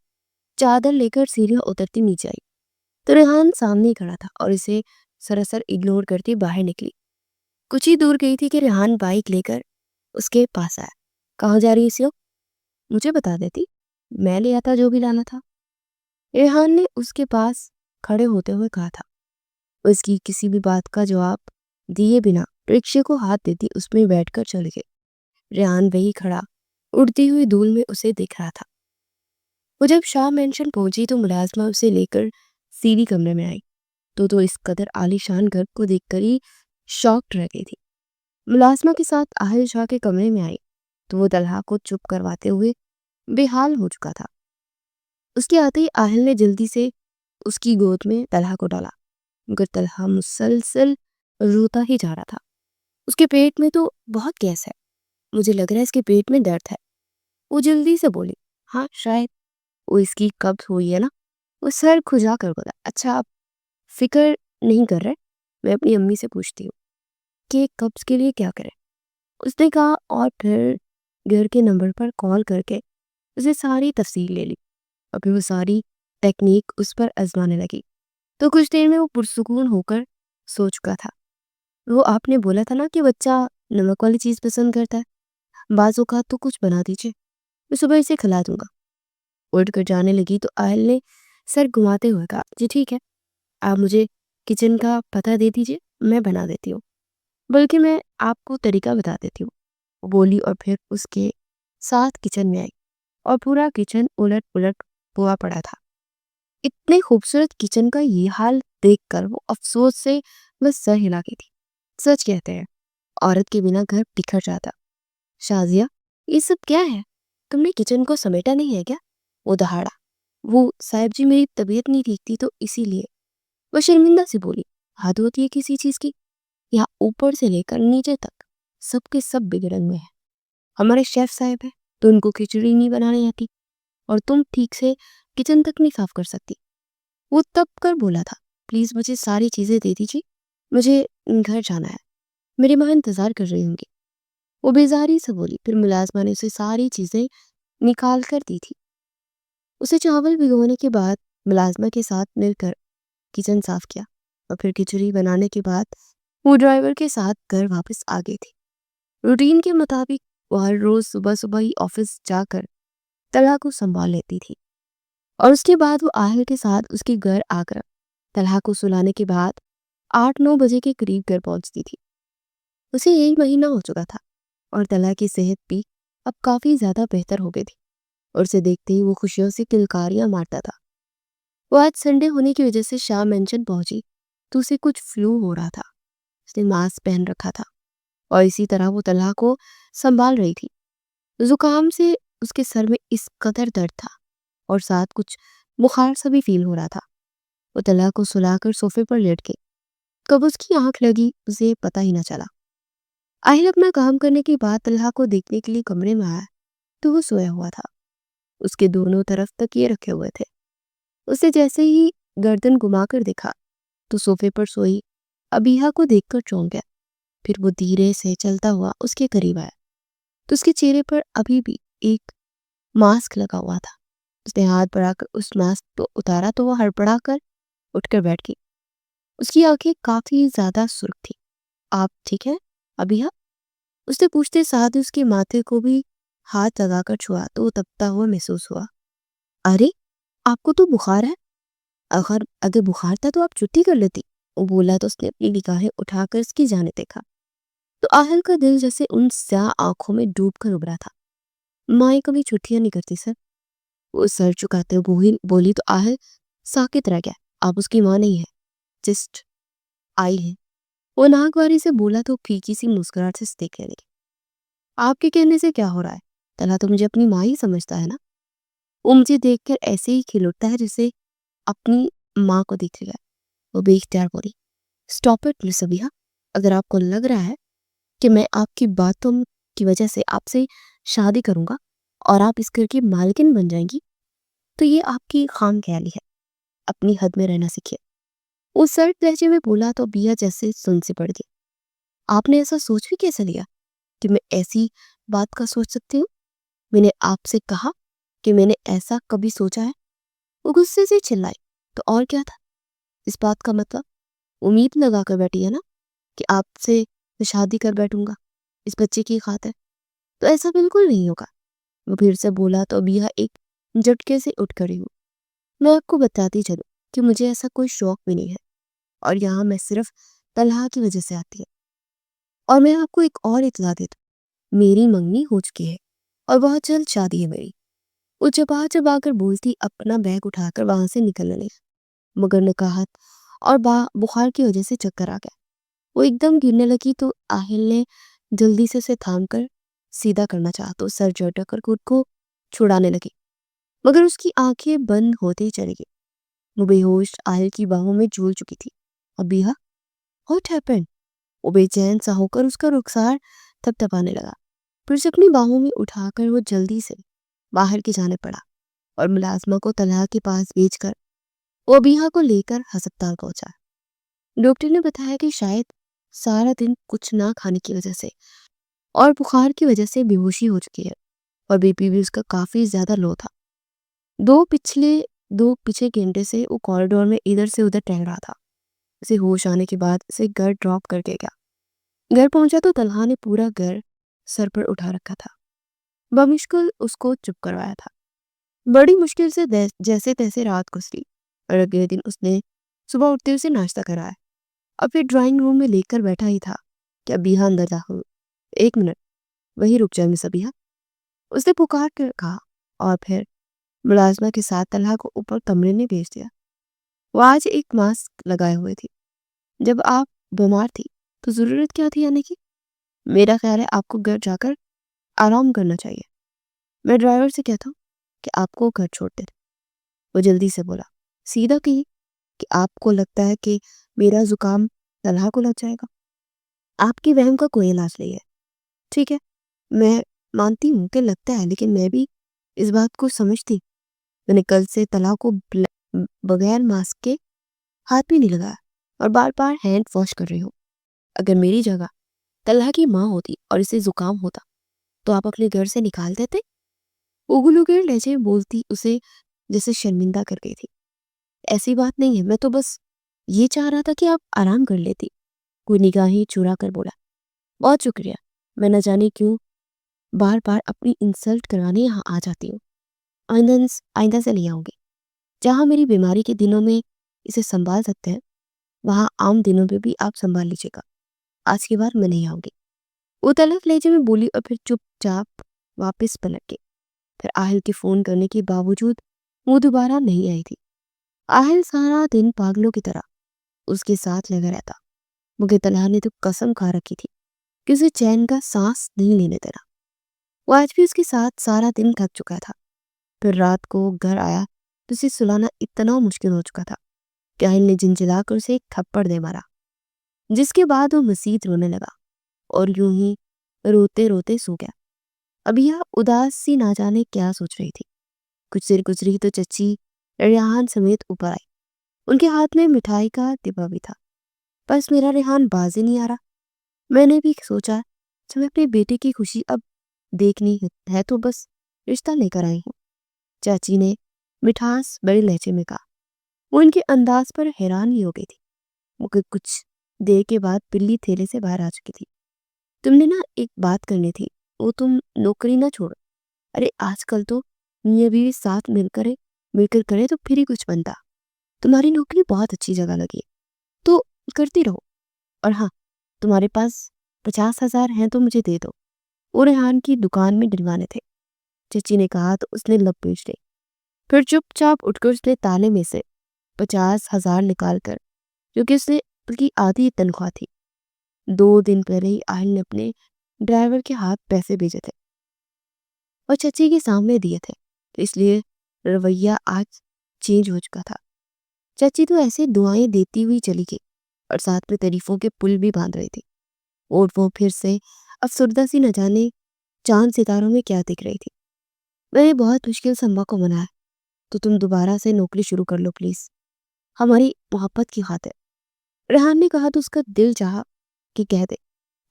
चादर लेकर सीढ़ियाँ उतरती नीचे आई तो रेहान सामने ही खड़ा था और इसे सरासर इग्नोर करती बाहर निकली। कुछ ही दूर गई थी कि रेहान बाइक लेकर उसके पास आया। कहाँ जा रही है इस वक्त? मुझे बता देती, मैं ले आता जो भी लाना था। रेहान ने उसके पास खड़े होते हुए कहा था। उसकी किसी भी बात का जवाब दिए बिना रिक्शे को हाथ देती उसमें बैठकर चले गए। रेहान वही खड़ा उड़ती हुई धूल में उसे देख रहा था। वो जब शाह मेंशन पहुंची तो मुलाजमा उसे लेकर सीधी कमरे में आई तो इस कदर आलीशान घर को देखकर ही शॉक्ड रह गई थी। मुलाजमा के साथ আহিल शाह के कमरे में आई तो वो तलहा को चुप करवाते हुए बेहाल हो चुका था। उसके आते ही আহিल ने जल्दी से उसकी गोद में तलहा को डाला मगर तलहा मुसलसल रोता ही जा रहा था। उसके पेट में तो बहुत गैस है, मुझे लग रहा है इसके पेट में दर्द है। वो जल्दी से बोली। हाँ शायद, वो इसकी कब्ज हुई है ना। वो सर खुजा कर बोला। अच्छा, आप फिक्र नहीं कर रहे, मैं अपनी अम्मी से पूछती हूँ कि कब्ज के लिए क्या करें। उसने कहा और फिर घर के नंबर पर कॉल करके उसे सारी तफसील ले ली और फिर वो सारी टेक्निक उस पर आजमाने लगी तो कुछ देर में वो पुरसुकून होकर सो चुका था। वो आपने बोला था ना कि बच्चा नमक वाली चीज़ पसंद करता है, बाज़ औक़ात तो कुछ बना दीजिए, मैं सुबह इसे खिला दूंगा। उठ कर जाने लगी तो आयल ने सर घुमाते हुए कहा। जी ठीक है, आप मुझे किचन का पता दे दीजिए, मैं बना देती हूँ। बल्कि मैं आपको तरीका बता देती हूँ, वो बोली और फिर उसके साथ किचन में आई और पूरा किचन उलट पुलट हुआ पड़ा था। इतने खूबसूरत किचन का ये हाल देखकर वो अफसोस से बस सर हिला गई थी। सच कहते हैं, औरत के बिना घर बिखर जाता। शाजिया, ये सब क्या है? तुमने किचन को समेटा नहीं है क्या? वो दहाड़ा। वो साहिब जी, मेरी तबीयत नहीं ठीक थी तो इसीलिए। वो शर्मिंदा से बोली। हद होती है किसी चीज की। यहाँ ऊपर से लेकर नीचे तक सबके सब बिगड़न में है। हमारे शेफ साहब हैं तो उनको खिचड़ी नहीं बनाने आती और तुम ठीक से किचन तक नहीं साफ कर सकती। वो तब कर बोला था। प्लीज मुझे सारी चीजें दे दीजिए, मुझे घर जाना है, मेरी माँ इंतजार कर रही होंगी। वो बेजारी से बोली। फिर मुलाजमा ने उसे सारी चीजें निकाल कर दी थी। उसे चावल भिगोने के बाद मुलाजमा के साथ मिलकर किचन साफ किया और फिर खिचड़ी बनाने के बाद वो ड्राइवर के साथ घर वापस आ गई थी। रूटीन के मुताबिक वो हर रोज सुबह सुबह ही ऑफिस जाकर तलहा को संभाल लेती थी और उसके बाद वो আহিल के साथ उसके घर आकर तलहा को सुलाने के बाद 8-9 बजे के करीब घर पहुंचती थी। उसे 1 महीना हो चुका था और तलहा की सेहत भी अब काफी ज्यादा बेहतर हो गई थी और उसे देखते ही वो खुशियों से किलकारियां मारता था। वो आज संडे होने की वजह से शाम मेंशन पहुंची तो उसे कुछ फ्लू हो रहा था। उसने मास्क पहन रखा था और इसी तरह वो तलहा को संभाल रही थी। जुकाम से उसके सर में इस कदर दर्द था और साथ कुछ बुखार सा भी फील हो रहा था। वो तलहा को सुलाकर सोफे पर लेट गई। कब उसकी आंख लगी उसे पता ही न चला। আহিल अपना काम करने के बाद तलहा को देखने के लिए कमरे में आया तो वो सोया हुआ था। उसके दोनों तरफ तकिए रखे हुए थे। उसे जैसे ही गर्दन घुमाकर देखा तो सोफे पर सोई अबीहा को देखकर चौंक गया। फिर वो धीरे से चलता हुआ उसके करीब आया तो उसके चेहरे पर अभी भी एक मास्क लगा हुआ था उसने हाथ बढ़ाकर उस मास्क को उतारा तो वो हड़बड़ा कर उठकर बैठ गई। उसकी आंखें काफी ज्यादा सुर्ख थी। आप ठीक है अभी? हाँ, उसने पूछते साथ ही उसके माथे को भी हाथ लगाकर छुआ तो वो तपता हुआ महसूस हुआ। अरे, आपको तो बुखार है। अगर अगर बुखार था तो आप छुट्टी कर लेती, वो बोला तो उसने अपनी निगाहें उठाकर उसकी जाने देखा तो आहल का दिल जैसे उन स्याह आंखों में डूब कर उभरा था। माए कभी छुट्टियां नहीं करती सर, वो सर झुकाते हुए बोली तो आहल साकित रह गया। आप उसकी माँ नहीं है, जस्ट आई है। वो नागवारी से बोला तो फीकी सी मुस्कुराहट से देखने लगी। आपके कहने से क्या हो रहा है? तला तो मुझे अपनी माँ ही समझता है ना। वो मुझे देखकर ऐसे ही खिल उठता है जैसे अपनी माँ को देख लिया। वो बेख्तियार बोली, स्टॉप इट मिस अबिहा। अगर आपको लग रहा है कि मैं आपकी बातों की वजह से आपसे शादी करूंगा और आप इस घर की मालकिन बन जाएंगी तो ये आपकी खाम ख्याली है। अपनी हद में रहना सीखिए। वो सर्द लहजे में बोला तो बिया जैसे सुन से पड़ गई। आपने ऐसा सोच भी कैसे लिया कि मैं ऐसी बात का सोच सकती हूँ? मैंने आपसे कहा कि मैंने ऐसा कभी सोचा है? वो गुस्से से चिल्लाई। तो और क्या था इस बात का मतलब? उम्मीद लगा कर बैठी है ना कि आपसे मैं शादी कर बैठूंगा इस बच्चे की खातिर। तो ऐसा बिल्कुल नहीं होगा। वो फिर से बोला तो बिया एक झटके से उठ खड़ी हुई। मैं आपको बताती चलूं कि मुझे ऐसा कोई शौक भी नहीं है और यहाँ मैं सिर्फ तलहा की वजह से आती है। और मैं आपको एक और इतला देता हूं, मेरी मंगनी हो चुकी है और बहुत जल्द शादी है मेरी। वो चबा कर बोलती अपना बैग उठाकर वहां से निकलने लगी, मगर नकाहत और बुखार की वजह से चक्कर आ गया। वो एकदम गिरने लगी तो आहिल ने जल्दी से उसे थाम कर सीधा करना चाहा तो सर झटक कर खुद को छुड़ाने लगी, मगर उसकी आंखें बंद होते ही चली गई। वो बेहोश आहिल की बाहों में झूल चुकी थी। Abiha, what happened? वो बेचैन सा होकर उसका रुखसार थपथपाने लगा। फिर से अपनी बाहों में उठाकर वो जल्दी से बाहर की जाने पड़ा और मुलाजमा को तलहा के पास भेजकर वो अबीहा को लेकर अस्पताल पहुंचा। डॉक्टर ने बताया कि शायद सारा दिन कुछ ना खाने की वजह से और बुखार की वजह से बेहोशी हो चुकी है और बीपी भी उसका काफी ज्यादा लो था। दो पिछले दो पिछले घंटे से वो कॉरिडोर में इधर से उधर टहल रहा था। उसे होश आने के बाद उसे घर ड्रॉप करके गया। घर पहुंचा तो तलहा ने पूरा घर सर पर उठा रखा था। बमुश्किल उसको चुप करवाया था। बड़ी मुश्किल से जैसे तैसे रात गुजरी और अगले दिन उसने सुबह उठते उसे नाश्ता कराया और फिर ड्राइंग रूम में लेकर बैठा ही था कि अबीहा अंदर दाखिल हुई। एक मिनट, वही रुक जाए मिस अबीहा, उसने पुकार कर कहा और फिर मुलाजमा के साथ तलहा को ऊपर कमरे में भेज दिया। वो आज एक मास्क लगाए हुए थी। जब आप बीमार थी तो जरूरत क्या थी आने की? मेरा ख्याल है आपको घर जाकर आराम करना चाहिए। मैं ड्राइवर से कहता हूँ कि आपको घर छोड़ दे। वो जल्दी से बोला, सीधा कही कि आपको लगता है कि मेरा जुकाम तलहा को लग जाएगा। आपकी वहम का कोई इलाज नहीं है। ठीक है, मैं मानती हूँ कि लगता है, लेकिन मैं भी इस बात को समझती। मैंने कल से तलहा को बगैर मास्क के हाथ भी नहीं लगाया और बार बार हैंड वॉश कर रही हूँ। अगर मेरी जगह तलहा की माँ होती और इसे जुकाम होता तो आप अपने घर से निकाल देते? उगलुगेर लहजे में बोलती उसे जैसे शर्मिंदा कर गई थी। ऐसी बात नहीं है, मैं तो बस ये चाह रहा था कि आप आराम कर लेती। कोई निगाहें चुरा कर बोला, बहुत शुक्रिया। मैं न जाने क्यों बार बार अपनी इंसल्ट कराने यहाँ आ जाती हूँ। आइंदा आइंदा से नहीं आऊंगी। जहाँ मेरी बीमारी के दिनों में इसे संभाल सकते हैं वहाँ आम दिनों में भी आप संभाल लीजिएगा। आज के बाद मैं नहीं आऊंगी। वो तलख लहजे में बोली और फिर चुपचाप वापस पलट गई। फिर आहिल के फोन करने के बावजूद वो दोबारा नहीं आई थी। आहिल सारा दिन पागलों की तरह उसके साथ लगा रहता, मगर तलहा ने तो कसम खा रखी थी कि उसे चैन का सांस नहीं लेने देना। वो आज भी उसके साथ सारा दिन थक चुका था। फिर रात को घर आया तो उसे सुलाना इतना मुश्किल हो चुका था कि आहिल ने झिंझिलाकर उसे एक थप्पड़ दे मारा, जिसके बाद वो मजीद रोने लगा और यूं ही रोते रोते सो गया। अभी यह उदास सी ना जाने क्या सोच रही थी। कुछ देर गुजरी तो चची रेहान समेत ऊपर आई। उनके हाथ में मिठाई का डिब्बा भी था। बस मेरा रेहान बाज ही नहीं आ रहा। मैंने भी सोचा जब मैं अपने बेटे की खुशी अब देखनी है तो बस रिश्ता लेकर आई हूँ। चाची ने मिठास बड़े लहजे में कहा। वो इनके अंदाज पर हैरान ही हो गई थी। मगर कुछ देर के बाद बिल्ली थैले से बाहर आ चुकी थी। तुमने ना एक बात करनी थी, वो तुम नौकरी ना छोड़ो। अरे आजकल तो मियाँ बीवी साथ मिलकर करे तो फिर ही कुछ बनता। तुम्हारी नौकरी बहुत अच्छी जगह लगी है, तो करती रहो। और हाँ, तुम्हारे पास 50,000 हैं तो मुझे दे दो, वो रेहान की दुकान में डलवाने थे। चची ने कहा तो उसने लपेट ली। फिर चुपचाप उठकर उसने ताले में से 50,000 निकाल कर, जो कि उसकी आधी तनख्वाह थी, 2 दिन पहले ही आहिल ने अपने ड्राइवर के हाथ पैसे भेजे थे और चची के सामने दिए थे, तो इसलिए रवैया आज चेंज हो चुका था। चची तो ऐसे दुआएं देती हुई चली गई और साथ में तारीफों के पुल भी बांध रही थी। और वो फिर से अफसरदा सी न जाने चांद सितारों में क्या दिख रही थी। मैंने बहुत मुश्किल से अम्मा को मनाया, तो तुम दोबारा से नौकरी शुरू कर लो प्लीज, हमारी मोहब्बत की खातिर। रेहान ने कहा तो उसका दिल चाहा कि कह दे,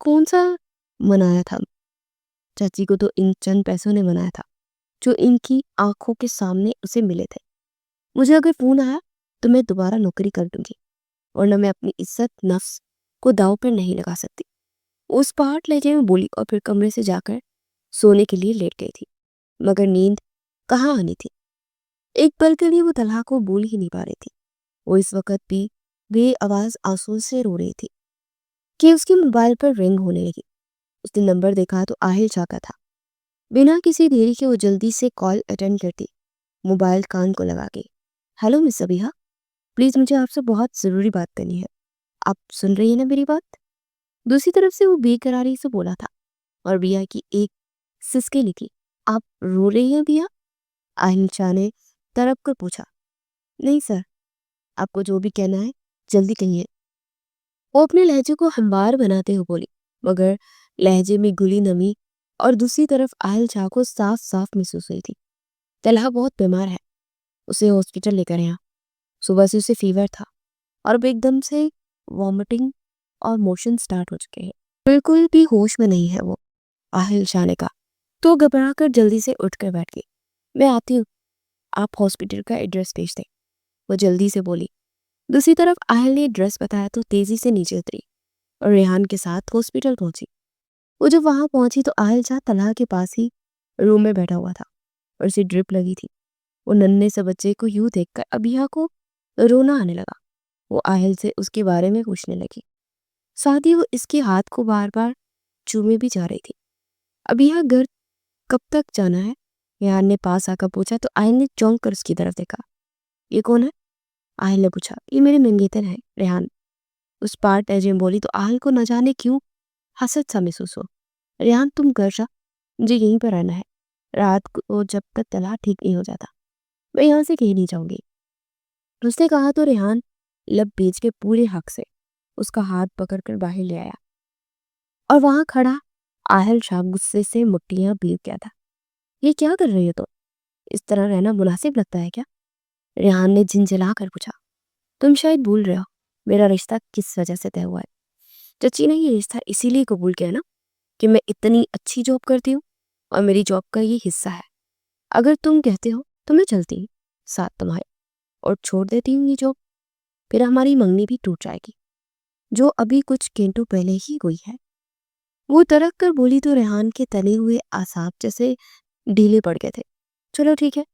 कौन सा मनाया था। चाची को तो इन चंद पैसों ने मनाया था जो इनकी आंखों के सामने उसे मिले थे। मुझे अगर फोन आया तो मैं दोबारा नौकरी कर दूंगी, वरना मैं अपनी इज्जत नफ्स को दांव पर नहीं लगा सकती। उस पहाड़ लहजे में बोली और फिर कमरे से जाकर सोने के लिए लेट गई थी। मगर नींद कहाँ आनी थी। एक पल के लिए वो तलहा को बोल ही नहीं पा रही थी। वो इस वक्त भी बेआवाज आंसू से रो रही थी कि उसके मोबाइल पर रिंग होने लगी। उसने नंबर देखा तो आहिल शाह का था। बिना किसी देरी के वो जल्दी से कॉल अटेंड करती, मोबाइल कान को लगा के। हेलो मिस अबिहा, प्लीज मुझे आपसे बहुत जरूरी बात करनी है। आप सुन रही है ना मेरी बात? दूसरी तरफ से वो बेकरारी से बोला था और बिया की एक सिसके निकली। आप रो रही हैं बिया? आहिल शाह ने तड़प कर पूछा। नहीं सर, आपको जो भी कहना है जल्दी कहिए, वो अपने लहजे को हमवार बनाते हुए बोली। मगर लहजे में गुली नमी और दूसरी तरफ आहिल शाह को साफ साफ महसूस हुई थी। तलहा बहुत बीमार है, उसे हॉस्पिटल लेकर आया। सुबह से उसे फीवर था और अब एकदम से वॉमिटिंग और मोशन स्टार्ट हो चुके हैं। बिल्कुल भी होश में नहीं है वो, आहिल शाह ने कहा। तो घबरा कर जल्दी से उठकर बैठ गई। मैं आती हूँ, आप हॉस्पिटल का एड्रेस भेज दें, वो जल्दी से बोली। दूसरी तरफ आहिल ने एड्रेस बताया तो तेजी से नीचे उतरी और रेहान के साथ हॉस्पिटल पहुंची। वो जब वहां पहुंची तो आहिल शाह तलहा के पास ही रूम में बैठा हुआ था और उसे ड्रिप लगी थी। वो नन्हे से बच्चे को यूं देखकर अबिहा को रोना आने लगा। वो आहिल से उसके बारे में पूछने लगी, साथ ही वो इसके हाथ को बार बार चूमे भी जा रही थी। अबिहा घर कब तक जाना है? रेहान ने पास आकर पूछा तो आहिल ने चौंक कर उसकी तरफ देखा। ये कौन है? आहिल ने पूछा। ये मेरे मंगेतर हैं, रेहान उस पार्ट एजेम बोली तो आहिल को न जाने क्यों हसद सा महसूस हो। रेहान तुम घर जा, मुझे यहीं पर रहना है। रात को जब तक तला ठीक नहीं हो जाता मैं यहाँ से कहीं नहीं जाऊंगी। उसने कहा तो रेहान लब बेच के पूरे हक से उसका हाथ पकड़कर बाहर ले आया और वहां खड़ा आहिल शाह गुस्से से मुट्ठियां बीत गया था। ये क्या कर रही हो तुम? इस तरह रहना मुनासिब लगता है क्या? रेहान ने झिंझला कर पूछा। तुम शायद भूल रहे हो मेरा रिश्ता किस वजह से तय हुआ है। चची ने ये रिश्ता इसीलिए कबूल किया ना कि मैं इतनी अच्छी जॉब करती हूँ और मेरी जॉब का ये हिस्सा है। अगर तुम कहते हो तो मैं चलती हूँ साथ तुम्हारे और छोड़ देती हूँ ये जॉब, फिर हमारी मंगनी भी टूट जाएगी, जो अभी कुछ घंटों पहले ही हुई है। वो तड़क कर बोली तो रेहान के तने हुए आसाब जैसे ढीले पड़ गए थे। चलो ठीक है,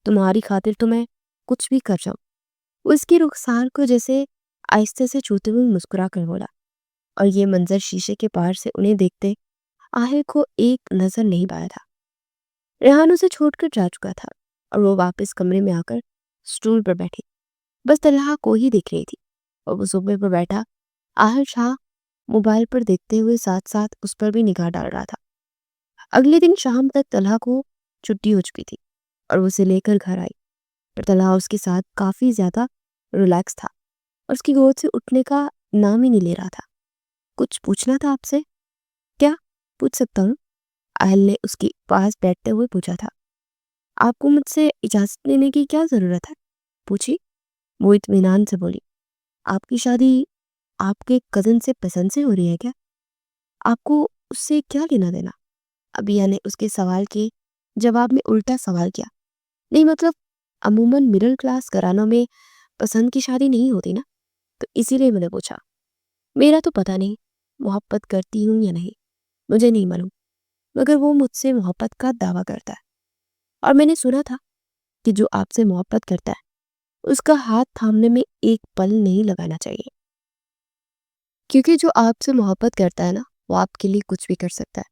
तुम्हारी खातिर तो मैं कुछ भी कर जाऊं। वो इसकी रुखसार को जैसे आहिस्ते से छूते हुए मुस्कुरा कर बोला। और ये मंजर शीशे के पार से उन्हें देखते आहिल को एक नजर नहीं पाया था। रेहान उसे छोड़कर जा चुका था और वो वापस कमरे में आकर स्टूल पर बैठी बस तलहा को ही देख रही थी। और वो सोफे पर बैठा आहिल शाह मोबाइल पर देखते हुए साथ साथ उस पर भी निगाह डाल रहा था। अगले दिन शाम तक तलहा को छुट्टी हो चुकी थी और वो उसे लेकर घर आई। पर तलहा उसके साथ काफी ज्यादा रिलैक्स था और उसकी गोद से उठने का नाम ही नहीं ले रहा था। कुछ पूछना था आपसे? क्या पूछ सकता हूँ? आहिल ने उसके पास बैठते हुए पूछा था। आपको मुझसे इजाजत लेने की क्या जरूरत है? पूछी, वो इत्मीनान से बोली। आपकी शादी आपके कजन से पसंद से हो रही है क्या? आपको उससे क्या लेना देना? अबिया ने उसके सवाल के जवाब में उल्टा सवाल किया। नहीं मतलब अमूमन मिडिल क्लास घरानों में पसंद की शादी नहीं होती ना, तो इसीलिए मैंने पूछा। मेरा तो पता नहीं, मोहब्बत करती हूँ या नहीं, मुझे नहीं मालूम, मगर वो मुझसे मोहब्बत का दावा करता है। और मैंने सुना था कि जो आपसे मोहब्बत करता है उसका हाथ थामने में एक पल नहीं लगाना चाहिए, क्योंकि जो आपसे मोहब्बत करता है ना, वो आपके लिए कुछ भी कर सकता है।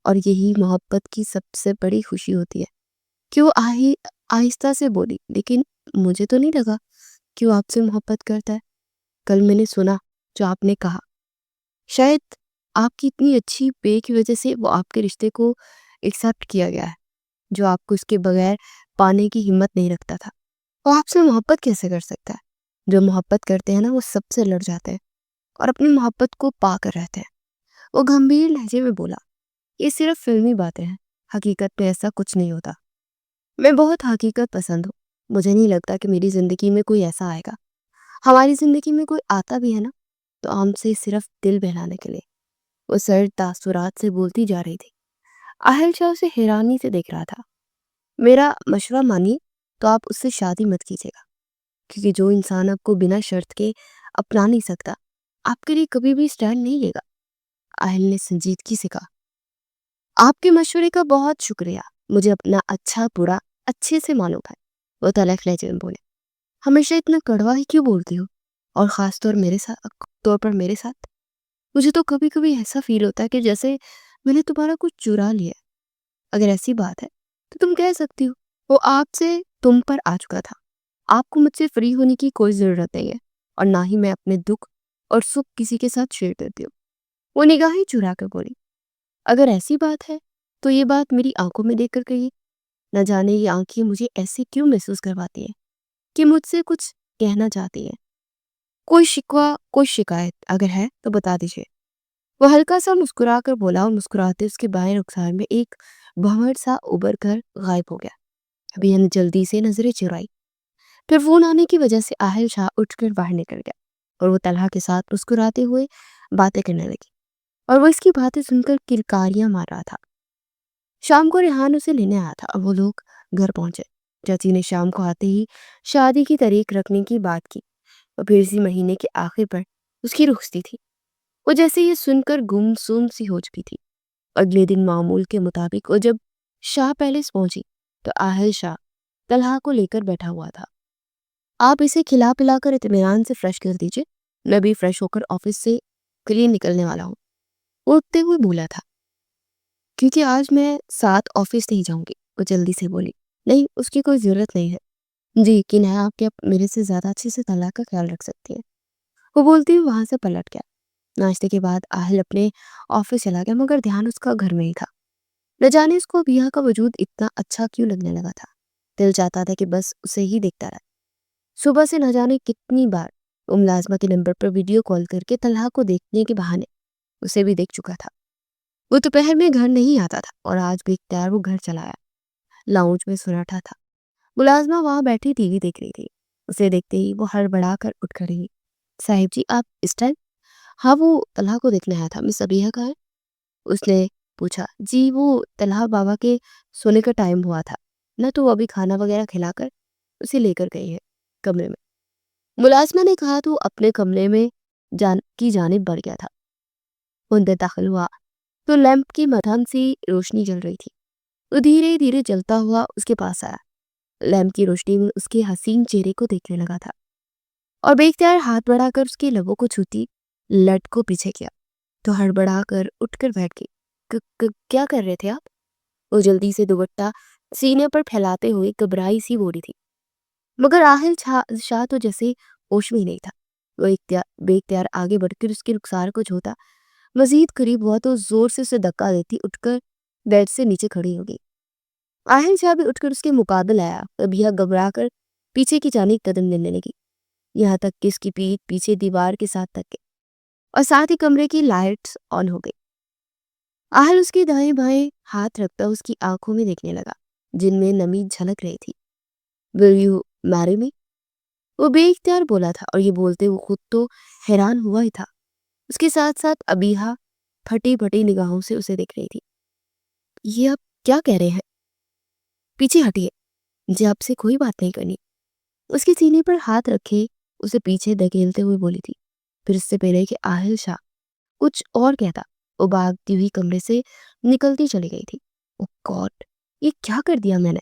और यही मोहब्बत की सबसे बड़ी खुशी होती है कि वो आहिस्ता से बोली, लेकिन मुझे तो नहीं लगा कि वो आपसे मोहब्बत करता है। कल मैंने सुना जो आपने कहा, शायद आपकी इतनी अच्छी पे की वजह से वो आपके रिश्ते को एक्सेप्ट किया गया है, जो आपको इसके बगैर पाने की हिम्मत नहीं रखता था। वो आपसे मोहब्बत कैसे कर सकता है? जो मोहब्बत करते हैं ना, वो सबसे लड़ जाते हैं और अपनी मोहब्बत को पाकर रहते हैं। वो गंभीर लहजे में बोला, ये सिर्फ फिल्मी बातें हैं, हकीकत में ऐसा कुछ नहीं होता। मैं बहुत हकीकत पसंद हूँ। मुझे नहीं लगता कि मेरी जिंदगी में कोई ऐसा आएगा। हमारी जिंदगी में कोई आता भी है ना, तो हमसे सिर्फ दिल बहलाने के लिए। वो सर तासुरात से बोलती जा रही थी। आहल शाह उसे हैरानी से देख रहा था। मेरा मशवरा मानिए तो आप उससे शादी मत कीजिएगा, क्योंकि जो इंसान आपको बिना शर्त के अपना नहीं सकता, आपके लिए कभी भी स्टैंड नहीं लेगा। आहल ने संजीदगी से कहा, आपके मशवरे का बहुत शुक्रिया। मुझे अपना अच्छा बुरा अच्छे से मालूम है। वो तलख लहजे में बोले, हमेशा इतना कड़वा ही क्यों बोलती हो, और खास तौर पर मेरे साथ? मुझे तो कभी कभी ऐसा फील होता है कि जैसे मैंने तुम्हारा कुछ चुरा लिया है। अगर ऐसी बात है तो तुम कह सकती हो। वो आपसे तुम पर आ चुका था। आपको मुझसे फ्री होने की कोई जरूरत नहीं है, और ना ही मैं अपने दुख और सुख किसी के साथ शेयर करती हूँ। वो निगाहें चुरा कर बोली, अगर ऐसी बात है तो ये बात मेरी आंखों में देख कर कहिए। न जाने ये आंखें मुझे ऐसे क्यों महसूस करवाती है कि मुझसे कुछ कहना चाहती है। कोई शिकवा, कोई शिकायत अगर है तो बता दीजिए। वो हल्का सा मुस्कुरा कर बोला, और मुस्कुराते उसके बाएं रुखसार में एक भंवर सा उबर कर गायब हो गया। अभी ने जल्दी से नजरें चुराई। फिर फोन आने की वजह से आहिल शाह उठकर बाहर निकल गया, और वो तलहा के साथ मुस्कुराते हुए बातें करने लगी, और वो इसकी बातें सुनकर किलकारियां मार रहा था। शाम को रेहान उसे लेने आया था, और वो लोग घर पहुंचे। चाची ने शाम को आते ही शादी की तारीख रखने की बात की, और फिर इसी महीने के आखिर पर उसकी रुखसती थी। वो जैसे ये सुनकर गुमसुम सी हो चुकी थी। अगले दिन मामूल के मुताबिक वो जब शाह पैलेस पहुंची, तो आहिल शाह तलहा को लेकर बैठा हुआ था। आप इसे खिला पिलाकर इत्मीनान से फ्रेश कर दीजिए, मैं भी फ्रेश होकर ऑफिस से के लिए निकलने वाला हूँ। वो उठते हुए बोला था, क्योंकि आज मैं साथ ऑफिस नहीं जाऊंगी। वो जल्दी से बोली, नहीं, उसकी कोई जरूरत नहीं है। जी, कि है आपके मेरे से ज्यादा अच्छे से तलहा का ख्याल रख सकती है। वो बोलती हुई वहां से पलट गया। नाश्ते के बाद आहिल अपने ऑफिस चला गया, मगर ध्यान उसका घर में ही था। न जाने उसको अबिहा का वजूद इतना अच्छा क्यों लगने लगा था। दिल चाहता था कि बस उसे ही देखता रहे। सुबह से न जाने कितनी बार वो मुलाजमा के नंबर पर वीडियो कॉल करके तलहा को देखने के बहाने उसे भी देख चुका था। वो दोपहर में घर नहीं आता था, और आज भी इख्तियार वो घर चला आया। लाउंज में सन्नाटा था। मुलाजमा वहां बैठी टीवी देख रही थी। उसे देखते ही वो हड़बड़ा कर उठ खड़ी। साहिब जी, आप इस टाइम? हाँ, वो तलहा को देखने आया था। मिस अबिहा कहाँ है? उसने पूछा। जी, वो तलहा बाबा के सोने का टाइम हुआ था ना, तो वो अभी खाना वगैरह खिलाकर उसे लेकर गई है कमरे में। मुलाजमा ने कहा तो अपने कमरे में जानिब बढ़ गया था। अंदर दाखिल हुआ तो लैंप की मध्यम सी रोशनी जल रही थी। वो धीरे धीरे जलता हुआ उसके पास आया। लैंप की रोशनी में उसके हसीन चेहरे को देखने लगा था, और बेख्तियार हाथ बढ़ाकर उसके लबों को छूती लट को पीछे किया, तो हड़बड़ा कर उठकर बैठ गई। क्या कर रहे थे आप? वो जल्दी से दुपट्टा सीने पर फैलाते हुए घबराई सी बोली थी, मगर शाह तो जैसे होश में ही नहीं था। वो बेख्तियार आगे बढ़कर उसके रुखसार को छूता, मजीद करीब हुआ तो जोर से उसे धक्का देती उठकर बेड से नीचे खड़ी हो गई। आहिल शाह भी उठकर उसके मुकाबले आया। अबिया घबरा कर पीछे की जाने कदम लेने लगी, यहाँ तक कि उसकी पीठ पीछे दीवार के साथ तक गई, और साथ ही कमरे की लाइट्स ऑन हो गई। आहल उसके दाएं बाएं हाथ रखता उसकी आंखों में देखने लगा, जिनमें नमी झलक रही थी। Will you marry me? वो बेइख्तियार बोला था, और ये बोलते वो खुद तो हैरान हुआ ही था। उसके साथ साथ अबीहा फटी फटी निगाहों से उसे देख रही थी। ये आप क्या कह रहे हैं? पीछे हटिए, मुझे आपसे कोई बात नहीं करनी। उसके सीने पर हाथ रखे उसे पीछे धकेलते हुए बोली थी। फिर इससे पहले कि आहिल शाह कुछ और कहता, वो भागती हुई कमरे से निकलती चली गई थी। ओ गॉड, ये क्या कर दिया मैंने?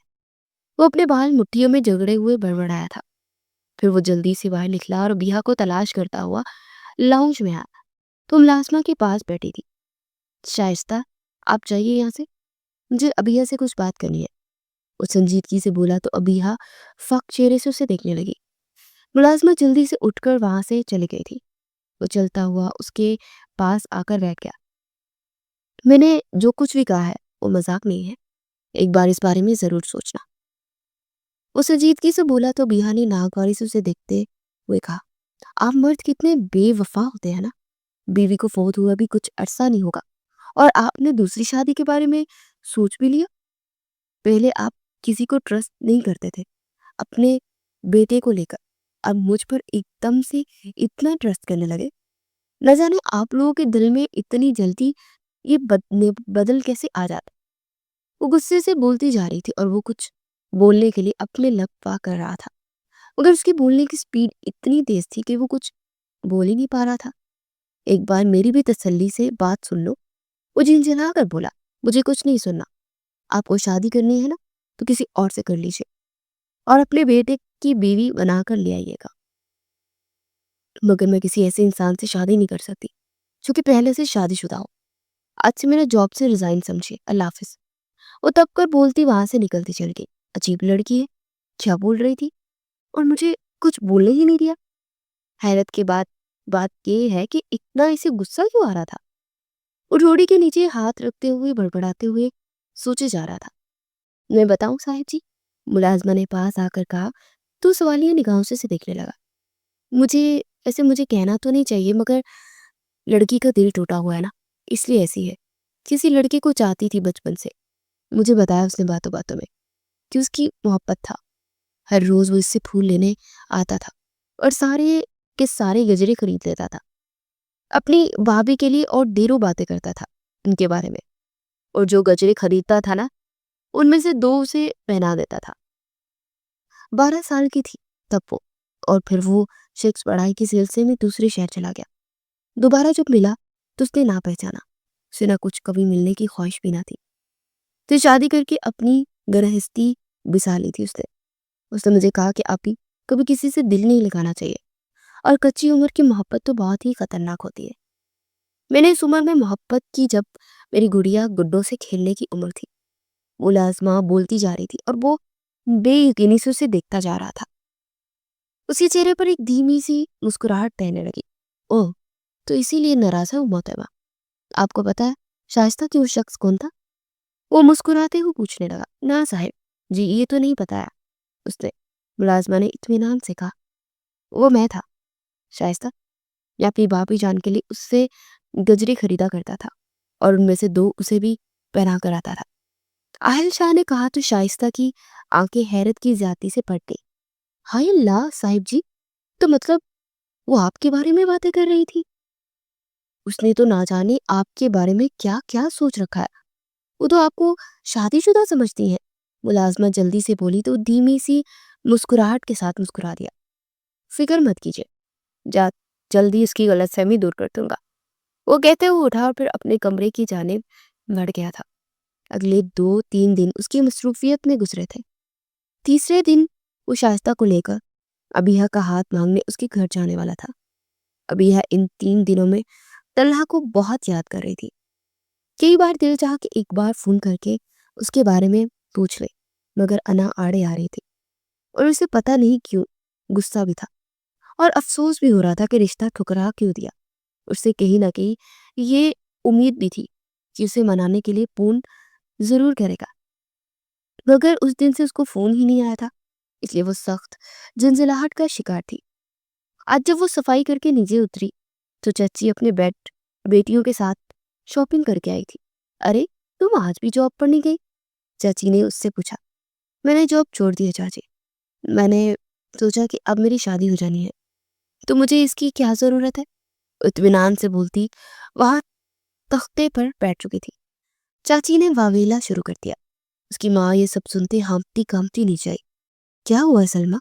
वो अपने बाल मुट्ठियों में जकड़े हुए बड़बड़ाया था। फिर वो जल्दी से बाहर निकला और बिहा को तलाश करता हुआ लाउंज में आया। तो मुलाजमा के पास बैठी थी। शाइस्ता, आप जाइए यहाँ से, मुझे अबिया से कुछ बात करनी है। वो संजीदगी से बोला तो अबिहा फक चेहरे से उसे देखने लगी। मुलाजमा जल्दी से उठकर वहां से चली गई थी। वो चलता हुआ उसके पास आकर बैठ गया। मैंने जो कुछ भी कहा है वो मजाक नहीं है, एक बार इस बारे में जरूर सोचना। वो संजीदगी से बोला तो बिहा ने नागवारी से उसे देखते हुए कहा, आप मर्द कितने बेवफा होते हैं ना। बीवी को फोत हुआ भी कुछ अरसा नहीं होगा और आपने दूसरी शादी के बारे में सोच भी लिया। पहले आप किसी को ट्रस्ट नहीं करते थे अपने बेटे को लेकर, अब मुझ पर एकदम से इतना ट्रस्ट करने लगे। न जाने आप लोगों के दिल में इतनी जल्दी ये बदल कैसे आ जाता। वो गुस्से से बोलती जा रही थी और वो कुछ बोलने के लिए अपने लब पा कर रहा था, मगर उसकी बोलने की स्पीड इतनी तेज थी कि वो कुछ बोल ही नहीं पा रहा था। एक बार मेरी भी तसल्ली से बात सुन लो, वो झिनझिना कर बोला, मुझे कुछ नहीं सुनना। आपको शादी करनी है ना तो किसी और से कर लीजिए और अपने बेटे की बीवी बनाकर ले आइएगा, मगर मैं किसी ऐसे इंसान से शादी नहीं कर सकती जो कि पहले से शादीशुदा हो। आज से मेरा जॉब से रिजाइन समझिए, अल्लाह हाफिज। वो तब कर बोलती वहां से निकलती चल गई। अजीब लड़की है, क्या बोल रही थी और मुझे कुछ बोलने ही नहीं दिया। हैरत के बाद बात ये है कि इतना इसे गुस्सा क्यों आ रहा था। वो रोड़ी के नीचे हाथ रखते हुए बड़बड़ाते हुए सोचे जा रहा था। मैं बताऊं साहिब जी, मुलाजमा ने पास आकर कहा तो सवालिया निगाहों से उसे देखने लगा। मुझे मुझे कहना तो नहीं चाहिए, मगर लड़की का दिल टूटा हुआ है ना, इसलिए ऐसी है। किसी लड़के को चाहती थी बचपन से, मुझे बताया उसने बातों बातों में कि उसकी मोहब्बत था। हर रोज वो इससे फूल लेने आता था और सारे के सारे गजरे खरीद लेता था अपनी भाभी के लिए और ढेरों बातें करता था उनके बारे में। और जो गजरे खरीदता था ना, उनमें से 2 उसे पहना देता था। 12 साल की थी तब वो। और फिर वो शख्स पढ़ाई के सिलसिले में दूसरे शहर चला गया। दोबारा जब मिला तो उसने ना पहचाना। उसे ना कुछ कभी मिलने की ख्वाहिश भी ना थी। तो शादी करके अपनी गृहस्थी बिसा ली थी उसने। उसने मुझे कहा कि आप ही कभी किसी से दिल नहीं लगाना चाहिए और कच्ची उम्र की मोहब्बत तो बहुत ही खतरनाक होती है। मैंने इस उम्र में मोहब्बत की जब मेरी गुड़िया गुड्डों से खेलने की उम्र थी। मुलाजमा बोलती जा रही थी और वो बेयकीनी से उसे देखता जा रहा था। उसके चेहरे पर एक धीमी सी मुस्कुराहट तैरने लगी। ओह, तो इसीलिए नाराज है वो मोहतरमा। आपको पता है शाइस्ता कि वो शख्स कौन था? वो मुस्कुराते हुए पूछने लगा। ना साहिब जी, ये तो नहीं बताया उसने। मुलाजमा ने इत्मीनान से कहा। वो मैं था शाइस्ता। मैं अपनी भाभी जान के लिए उससे गजरे खरीदा करता था और उनमें से 2 उसे भी पहना कर आता था। आहिल शाह ने कहा तो शाइस्ता की आंखें हैरत की ज्यादती से फट गई। हाय अल्लाह साहिब जी, तो मतलब वो आपके बारे में बातें कर रही थी। उसने तो ना जाने आपके बारे में क्या क्या सोच रखा है। वो तो आपको शादीशुदा समझती है। मुलाजमा जल्दी से बोली तो धीमी सी मुस्कुराहट के साथ मुस्कुरा दिया। फिक्र मत कीजिए, जा जल्दी इसकी गलतफहमी दूर कर दूंगा। वो कहते हुए उठा और फिर अपने कमरे की जानिब बढ़ गया था। अगले 2-3 दिन उसकी मसरूफियत में गुजरे थे। तीसरे दिन वो शाइस्ता को लेकर अबीहा का हाथ मांगने उसके घर जाने वाला था। अबीहा इन 3 दिनों में तल्हा को बहुत याद कर रही थी। कई बार दिल चाहा कि एक बार फोन करके उसके बारे में पूछ ले, मगर अना आड़े आ रही थी और उसे पता नहीं क्यों गुस्सा भी था और अफसोस भी हो रहा था कि रिश्ता ठुकरा क्यों दिया। उससे कहीं ना कहीं ये उम्मीद भी थी कि उसे मनाने के लिए फोन जरूर करेगा, मगर उस दिन से उसको फोन ही नहीं आया था। इसलिए वो सख्त झंझलाहट का शिकार थी। आज जब वो सफाई करके नीचे उतरी तो चाची अपने बेटियों के साथ शॉपिंग करके आई थी। अरे, तुम आज भी जॉब पर नहीं गई? चाची ने उससे पूछा। मैंने जॉब छोड़ दी है चाची। मैंने सोचा कि अब मेरी शादी हो जानी है तो मुझे इसकी क्या जरूरत है, इत्मीनान से बोलती वहां तख्ते पर बैठ चुकी थी। चाची ने वावेला शुरू कर दिया। उसकी माँ ये सब सुनते हाँफती कांपती नीचे आई। क्या हुआ सलमा?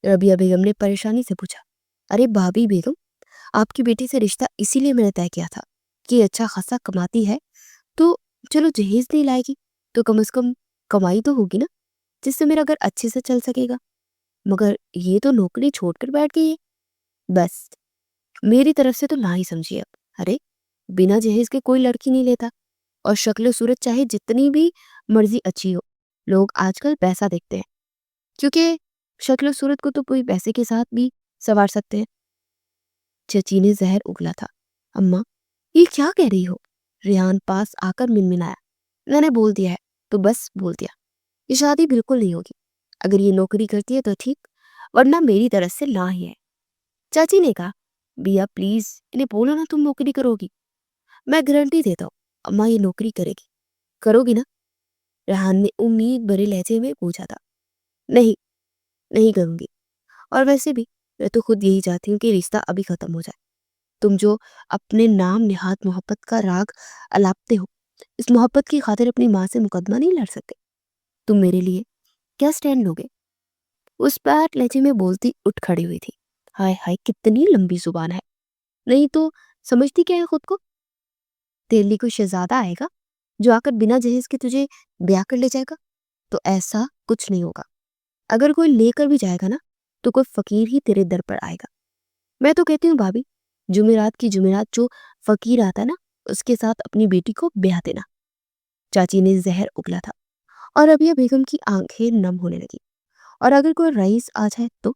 रबिया बेगम ने परेशानी से पूछा। अरे भाभी बेगम, आपकी बेटी से रिश्ता इसीलिए मैंने तय किया था कि अच्छा खासा कमाती है, तो चलो जहेज नहीं लाएगी तो कम से कम कमाई तो होगी ना, जिससे मेरा घर अच्छे से चल सकेगा। मगर ये तो नौकरी छोड़कर बैठ गई है। बस मेरी तरफ से तो ना ही समझिए अब। अरे बिना जहेज के कोई लड़की नहीं लेता, और शक्ल सूरत चाहे जितनी भी मर्जी अच्छी हो, लोग आजकल पैसा देखते हैं, क्योंकि शक्ल सूरत को तो कोई पैसे के साथ भी संवार सकते हैं। चची ने जहर उगला था। अम्मा, ये क्या कह रही हो? रेहान पास आकर मिनमिनाया। मैंने बोल दिया है तो बस बोल दिया। ये शादी बिल्कुल नहीं होगी। अगर ये नौकरी करती है तो ठीक, वरना मेरी तरफ से ना ही है। चाची ने कहा, बिया प्लीज इन्हें बोलो ना तुम नौकरी करोगी। मैं गारंटी देता हूँ अम्मा ये नौकरी करेगी। करोगी ना? रेहान ने उम्मीद भरे लहजे में पूछा था। नहीं, नहीं करूंगी। और वैसे भी मैं तो खुद यही चाहती हूँ कि रिश्ता अभी खत्म हो जाए। तुम जो अपने नाम निहात मोहब्बत का राग अलापते हो, इस मोहब्बत की खातिर अपनी माँ से मुकदमा नहीं लड़ सकते। तुम मेरे लिए क्या स्टैंड लोगे? उस पर लहजे में बोलती उठ खड़ी हुई थी। हाय हाय कितनी लंबी जुबान है। नहीं तो समझती क्या है खुद को? तेरे लिए कोई शहजादा आएगा जो आकर बिना जहेज के तुझे ब्याह कर ले जाएगा? तो ऐसा कुछ नहीं होगा। अगर कोई लेकर भी जाएगा ना, तो कोई फकीर ही तेरे दर पर आएगा। मैं तो कहती हूँ भाभी, जुमेरात की जुमेरात जो फकीर आता है ना, उसके साथ अपनी बेटी को ब्याह देना। चाची ने जहर उगला था और रबिया बेगम की आंखें नम होने लगी। और अगर कोई रईस आ जाए तो?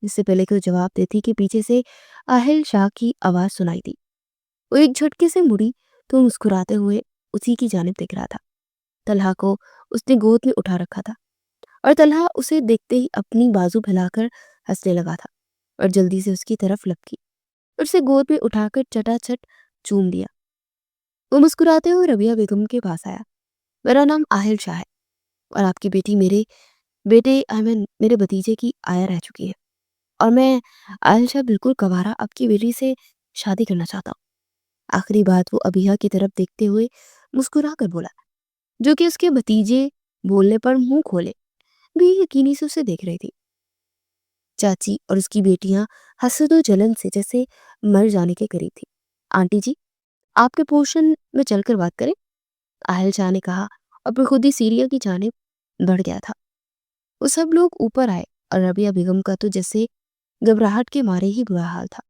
इससे पहले कोई जवाब देती कि पीछे से आहिल शाह की आवाज सुनाई दी। वो एक झटके से मुड़ी तो मुस्कुराते हुए उसी की जानिब देख रहा था। तलहा को उसने गोद में उठा रखा था, और तलहा उसे देखते ही अपनी बाजू फैलाकर हंसने लगा था और जल्दी से उसकी तरफ लपकी और उसे गोद में उठाकर चटाचट चूम लिया। वो मुस्कुराते हुए रबिया बेगम के पास आया। मेरा नाम आहिल शाह है, और आपकी बेटी मेरे बेटे आई मीन मेरे भतीजे की आया रह चुकी है, और मैं आहिल शाह बिल्कुल गवारा आपकी बेटी से शादी करना चाहता हूँ। आखिरी बात वो अबिया की तरफ देखते हुए मुस्कुरा कर बोला, जो कि उसके भतीजे बोलने पर मुंह खोले भी यकीनी से उसे देख रही थी। चाची और उसकी बेटियां हसद और जलन से जैसे मर जाने के करीब थी। आंटी जी, आपके पोर्शन में चलकर बात करें, आहिल शाह ने कहा, और फिर खुद ही सीढ़ियों की जानिब बढ़ गया था। वो सब लोग ऊपर आए और रबिया बेगम का तो जैसे घबराहट के मारे ही बुरा हाल था।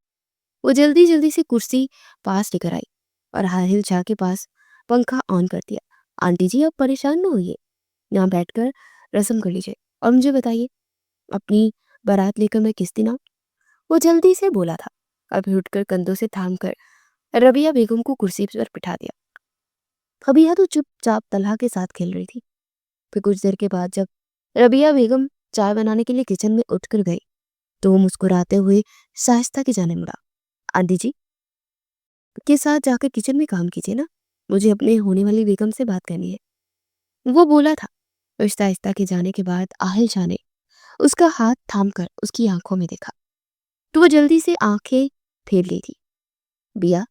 वो जल्दी जल्दी से कुर्सी पास लेकर आई और आहिल शाह के पास पंखा ऑन कर दिया। आंटी जी, आप परेशान न होइए, यहाँ बैठकर रस्म कर लीजिए और मुझे बताइए अपनी बारात लेकर मैं किस दिन आऊं? वो जल्दी से बोला था। अभी उठकर कंधों से थाम कर रबिया बेगम को कुर्सी पर बिठा दिया। फबीहा तो चुपचाप तलहा के साथ खेल रही थी। फिर कुछ देर के बाद जब रबिया बेगम चाय बनाने के लिए किचन में उठकर गई, तो वो मुस्कुराते हुए शाइस्ता की जाने मुड़ा। आंटी जी के साथ जाकर किचन में काम कीजिए ना, मुझे अपने होने वाली बेगम से बात करनी है, वो बोला था। आहिस्ता आहिस्ता के जाने के बाद आहिल शाह ने उसका हाथ थाम कर उसकी आंखों में देखा, तो वो जल्दी से आंखें फेर ली थी। बिया,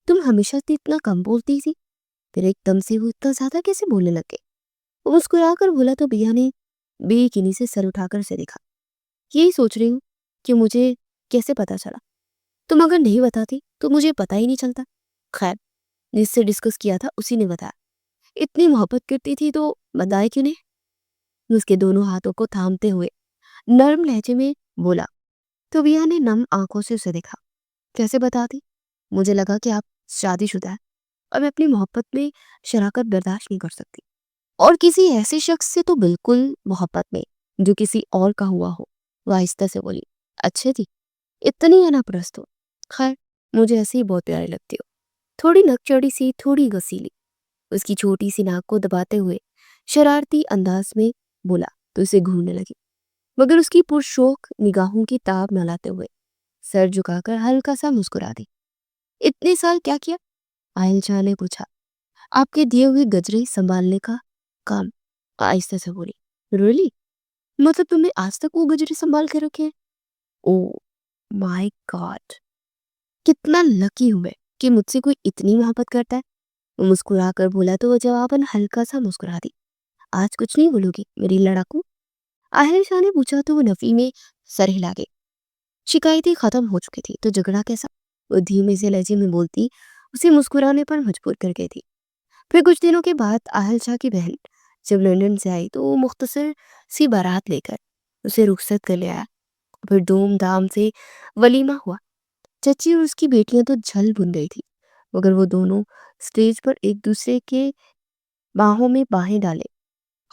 तुम हमेशा से इतना कम बोलती थी, फिर एकदम से वो इतना ज्यादा कैसे बोलने लग गए? वो मुस्कुराकर बोला तो बिया ने बेयकीनी से सर उठाकर उसे देखा। यही सोच रही हूँ कि मुझे कैसे पता चला। तुम अगर नहीं बताती तो मुझे पता ही नहीं चलता। खैर, जिससे डिस्कस किया था उसी ने बताया। इतनी मोहब्बत करती थी तो बताए क्यों नहीं? उसके दोनों हाथों को थामते हुए नर्म लहजे में बोला। तो बिया ने नम आंखों से उसे देखा। कैसे बताती? मुझे लगा कि आप शादीशुदा है और मैं अपनी मोहब्बत में शराकत बर्दाश्त नहीं कर सकती, और किसी ऐसे शख्स से तो बिल्कुल मोहब्बत में जो किसी और का हुआ हो। वो आहिस्ता से बोली, अच्छे जी, इतनी अनाप्रस्त हो। खैर, मुझे ऐसे ही बहुत प्यारी लगती हो, थोड़ी नकचड़ी सी, थोड़ी गसीली। उसकी छोटी सी नाक को दबाते हुए शरारती अंदाज में बोला तो उसे घूरने लगी, मगर उसकी पुरशौक निगाहों की ताब न लाते हुए सर झुकाकर हल्का सा मुस्कुरा दी। इतने साल क्या किया? आयल शाह ने पूछा। आपके दिए हुए गजरे संभालने का काम, आहिस्ता से बोली। रियली? मतलब तुमने आज तक वो गजरे संभाल के रखे हैं? ओ माय गॉड, कितना लकी हूं मैं कि मुझसे कोई इतनी मोहब्बत करता है। वो मुस्कुरा कर बोला तो वो जवाबन हल्का सा मुस्कुरा दी। आज कुछ नहीं बोलोगी मेरी लड़ाकू? आहिल शाह ने पूछा तो वो नफी में सर हिला गई। शिकायतें खत्म हो चुकी थी तो झगड़ा कैसा? वो धीमे से लहजे में बोलती, उसे मुस्कुराने पर मजबूर कर गई थी। फिर कुछ दिनों के बाद आहिल शाह की बहन जब लंदन से आई तो वो मुख्तसर सी बारात लेकर उसे रुखसत कर ले आया। फिर धूमधाम से वलीमा हुआ। चची और उसकी बेटियां तो झल भुन गई थी, मगर वो दोनों स्टेज पर एक दूसरे के बाहों में बाहें डाले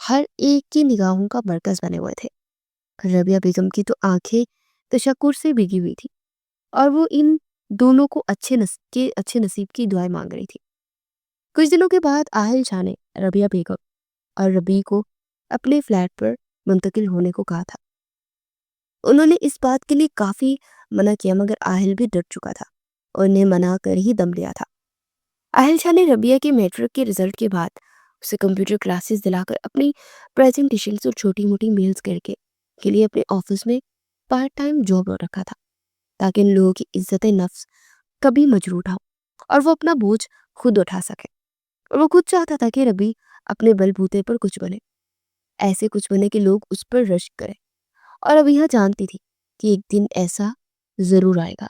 हर एक की निगाहों का मरकज बने हुए थे। रबिया बेगम की तो आंखें तशक्कुर से भीगी हुई थी और वो इन दोनों को अच्छे नसीब की दुआएं मांग रही थी। कुछ दिनों के बाद आहिल शाह ने रबिया बेगम और रबी को अपने फ्लैट पर मुंतकिल होने को कहा था। उन्होंने इस बात के लिए काफी मना किया, मगर आहिल भी डर चुका था और उन्हें मना कर ही दम लिया था। आहिल शाह ने रबिया के मैट्रिक के रिजल्ट के बाद उसे कंप्यूटर क्लासेस दिलाकर अपनी प्रेजेंटेशंस और छोटी मोटी मेल्स करके के लिए अपने ऑफिस में पार्ट टाइम जॉब रखा था, ताकि इन लोगों की इज्जत नफ्स कभी मजरूर ना हो और वो अपना बोझ खुद उठा सके। और वो खुद चाहता था कि रबी अपने बलबूते पर कुछ बने, ऐसे कुछ बने कि लोग उस पर रश्क करें। और अब यह जानती थी कि एक दिन ऐसा जरूर आएगा।